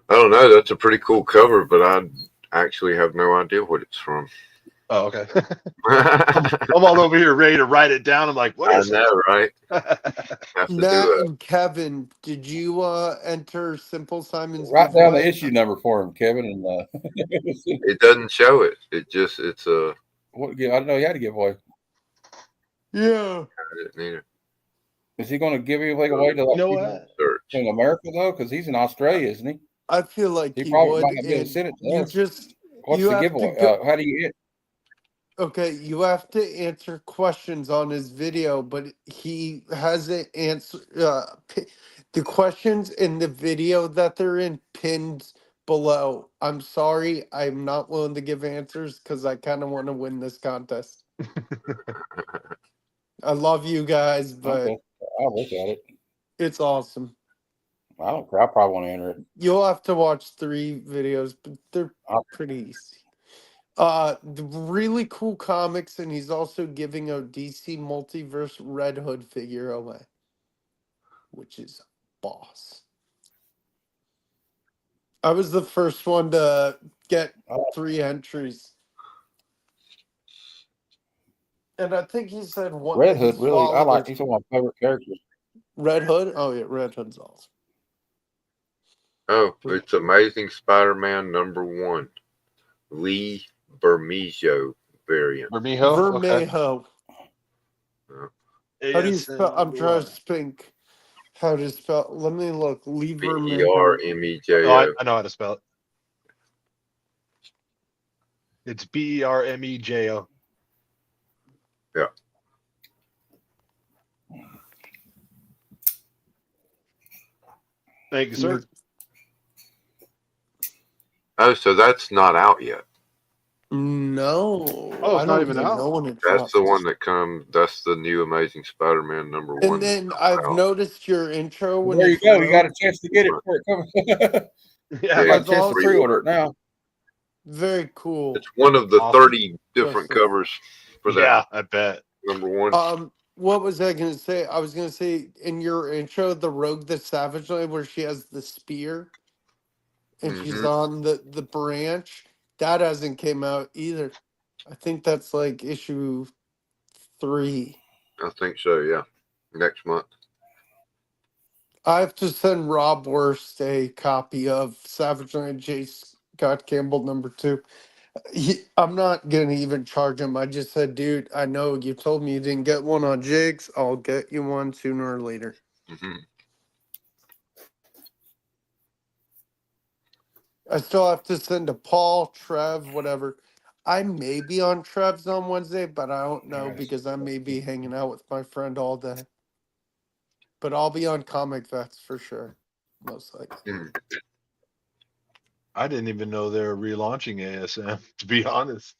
I don't know. That's a pretty cool cover, but I actually have no idea what it's from. Oh, okay. I I'm all over here ready to write it down. I'm like, what is know, right? it? Have to Matt do that. and Kevin, did you enter Simple Simon's Write down the giveaway? issue number for him, Kevin. And It doesn't show it. It's a. what? I didn't know he had a giveaway. Yeah. I didn't either. Is he going to give anything away to like You know people what? Search. in America though? Because he's in Australia, isn't he? I feel like He he probably would. might not be able to And send it to you us. just What's you the have to giveaway? go. How do you get? Okay, you have to answer questions on his video, but he hasn't answered the questions in the video that they're in pinned below. I'm sorry, I'm not willing to give answers because I kind of want to win this contest. I love you guys, but Okay, I'll look at it. it's awesome. I don't care. I probably want to enter it. You'll have to watch 3 videos, but they're I'll- pretty easy. The really cool comics, and he's also giving a DC Multiverse Red Hood figure away, which is boss. I was the first one to get 3 entries. And I think he said one Red of his Hood, really, I like. followers. He's one of my favorite characters. Red Hood? Oh yeah, Red Hood's awesome. Oh, it's Amazing Spider-Man #1, Lee Bermejo variant. Bermejo? Vermejo. Okay. How do you spell? I'm trying to think. How to spell? Let me look. Lee Vermejo. BERMEJO. I know how to spell it. It's BERMEJO. Yeah. Thank you, sir. Oh, so that's not out yet. No. Oh, it's I not don't even out? know when it That's the drops. one that comes. That's the new Amazing Spider-Man #1. And then I've noticed your intro when There you it's go. You got Rogue. a chance to get it before it comes. You Yeah. got a That's chance to awesome. pre-order it now. Very cool. It's one of the Awesome. 30 different Awesome. covers for that Yeah, I bet. #1. What was I gonna say? I was gonna say in your intro, the Rogue the Savage Land, where she has the spear and she's on the branch. That hasn't came out either. I think that's like issue 3. I think so. Yeah, next month. I have to send Rob Worst a copy of Savage Land J. Scott Campbell #2. I'm not gonna even charge him. I just said, dude, I know you told me you didn't get one on Jigs. I'll get you one sooner or later. Hmm. I still have to send to Paul, Trev, whatever. I may be on Trev's on Wednesday, but I don't know Nice. because I may be hanging out with my friend all day. But I'll be on Comic Vets for sure, most likely. I didn't even know they were relaunching ASM, to be honest.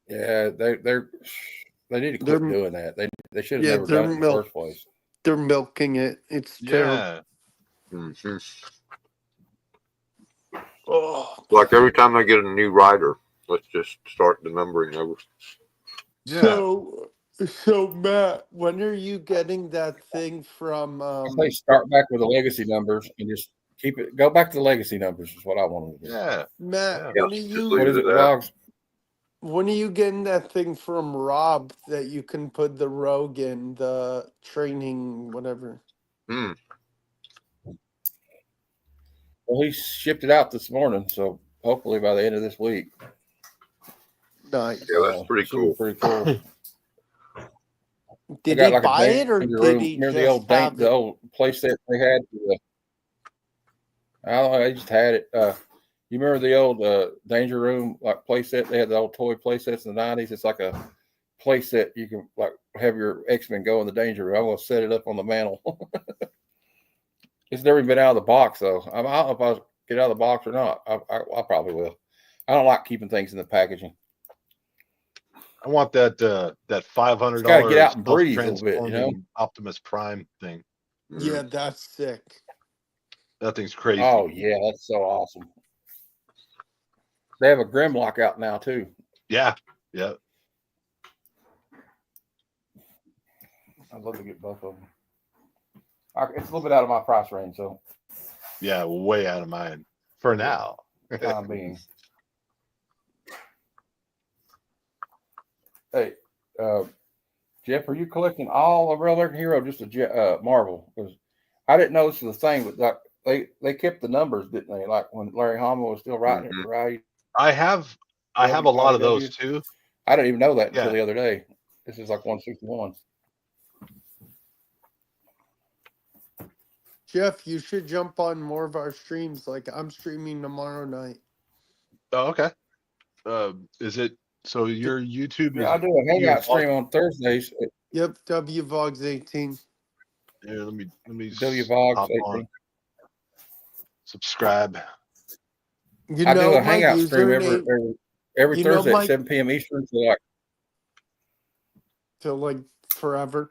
Yeah, they need to quit doing that. They should have never done it in the first place. They're milking it. It's terrible. Yeah. Hmm. Oh, Like every time I get a new writer, let's just start the numbering over. Yeah. So Matt, when are you getting that thing from? I say start back with the legacy numbers and just keep it. Go back to the legacy numbers is what I want to do. Yeah. Matt, Yeah. when are Just you? leave What is it it, at that. Logs? When are you getting that thing from Rob that you can put the Rogue in the training, whatever? Hmm. Well, he shipped it out this morning, so hopefully by the end of this week. Nice. Yeah, that's pretty cool. Pretty cool. Did got he like a buy it or danger did room. he Remember just have the it? old playset they had? I don't know. They just had it. You remember the old danger room like playset? They had the old toy playsets in the 90s. It's like a playset you can like have your X-Men go in the danger room. I'm gonna set it up on the mantle. It's never been out of the box though. I don't know if I'll get out of the box or not. I probably will. I don't like keeping things in the packaging. I want that $500 It's got to get out and breathe a little bit, you know. Optimus Prime thing. Yeah, that's sick. That thing's crazy. Oh yeah, that's so awesome. They have a Grimlock out now too. Yeah, yeah. I'd love to get both of them. It's a little bit out of my price range, so Yeah, way out of mine for now. time being. Hey, Jeff, are you collecting all of Real American Hero, just a Marvel? Because I didn't know this was the thing, but like they kept the numbers, didn't they? Like when Larry Hama was still writing it, right? I have a lot of those too. I didn't even know that until the other day. This is like 161. Jeff, you should jump on more of our streams. Like I'm streaming tomorrow night. Oh, okay. Is it so your YouTube is I do a Hangout stream on Thursdays. Yep, WVogs 18. Here, let me WVogs 18. Subscribe. I do a Hangout stream every Thursday at 7 p.m. Eastern till like forever.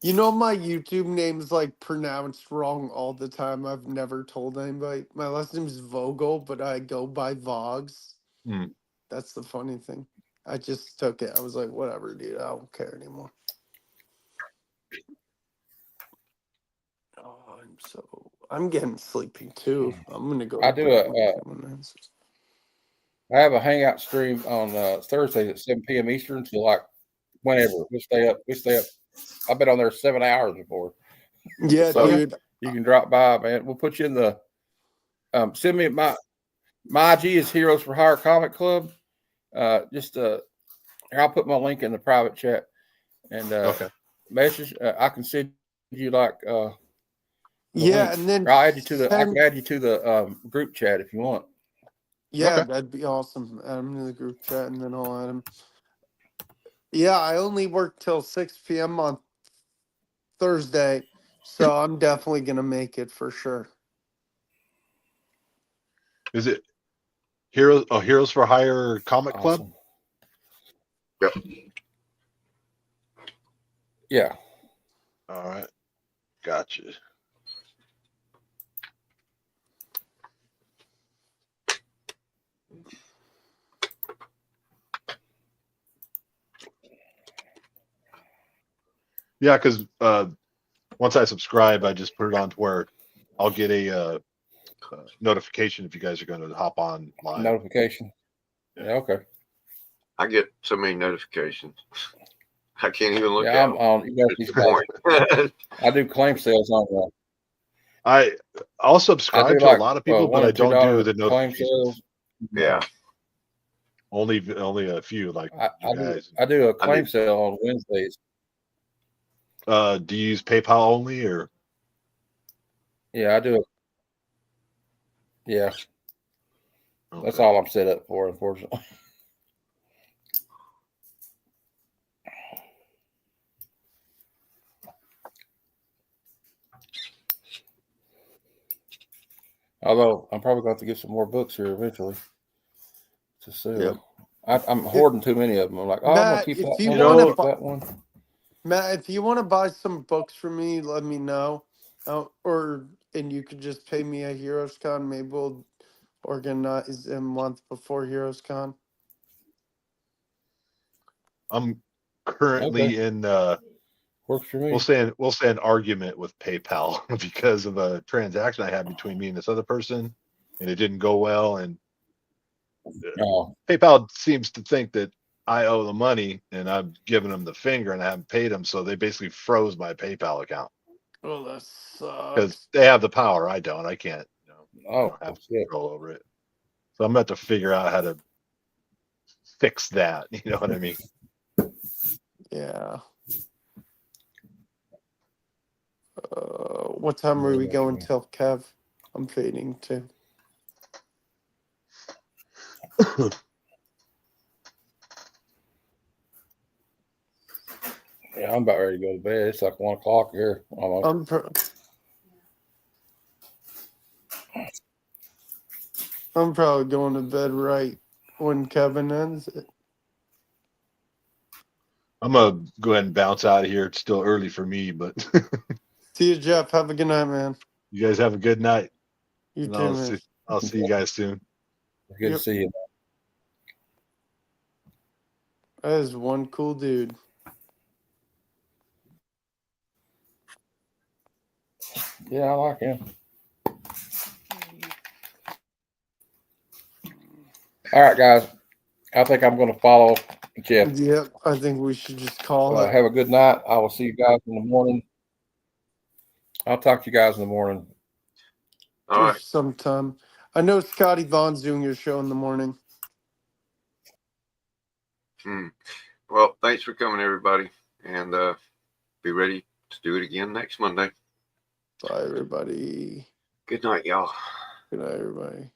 You know my YouTube name's like pronounced wrong all the time. I've never told anybody. My last name's Vogel, but I go by Vogs. That's the funny thing. I just took it. I was like, whatever, dude. I don't care anymore. Oh, I'm getting sleepy too. I'm gonna go. I have a Hangout stream on Thursdays at 7 p.m. Eastern, so like whenever we stay up. I've been on there 7 hours before. Yeah, so dude. You can drop by, man. We'll put you in the. Send me my IG is Heroes for Hire Comic Club. Here, I'll put my link in the private chat and message. I can send you like and then I'll add you to I can add you to the group chat if you want. Yeah, that'd be awesome. Add him to the group chat and then I'll add him. Yeah, I only work till 6 p.m. on Thursday, so I'm definitely gonna make it for sure. Is it Heroes for Hire Comic Club? Yep. Yeah. All right. Gotcha. Yeah, because once I subscribe, I just put it on to where I'll get a notification if you guys are going to hop on live. Notification. Yeah, okay. I get so many notifications. I can't even look at I'm them. on. I do claim sales on that. I'll subscribe to a lot of people, but I don't do the notifications. Yeah. Only a few, like I do a claim sale on Wednesdays. Do you use PayPal only or? Yeah, I do it. Yeah. Okay. That's all I'm set up for, unfortunately. Although I'm probably going to have to get some more books here eventually to sell. Yep. I'm hoarding too many of them. I'm like, Matt, I'm going to keep that one. Matt, if you want to buy some books from me, let me know. And you could just pay me at HeroesCon. Maybe we'll organize a month before HeroesCon. I'm currently in works for me. We'll say an argument with PayPal because of a transaction I had between me and this other person, and it didn't go well. And PayPal seems to think that I owe the money, and I'm giving them the finger, and I haven't paid them, so they basically froze my PayPal account. Oh, that sucks. Because they have the power, I don't. I can't. I don't have control over it. So I'm going to have to figure out how to fix that. You know what I mean? Yeah. What time are we going till, Kev? I'm fading too. Yeah, I'm about ready to go to bed. It's like 1 o'clock here. Almost. I'm probably going to bed right when Kevin ends it. I'm gonna go ahead and bounce out of here. It's still early for me, but See you, Jeff. Have a good night, man. you guys have a good night. You And too, man. I'll see you guys soon. Good to see you. That is one cool dude. Yeah, I like him. All right, guys. I think I'm going to follow Jeff. Yep, I think we should just call it. Have a good night. I will see you guys in the morning. I'll talk to you guys in the morning. All right. Sometime. I know Scotty Vaughn's doing your show in the morning. Well, thanks for coming, everybody, and be ready to do it again next Monday. Bye, everybody. Good night, y'all. Good night, everybody.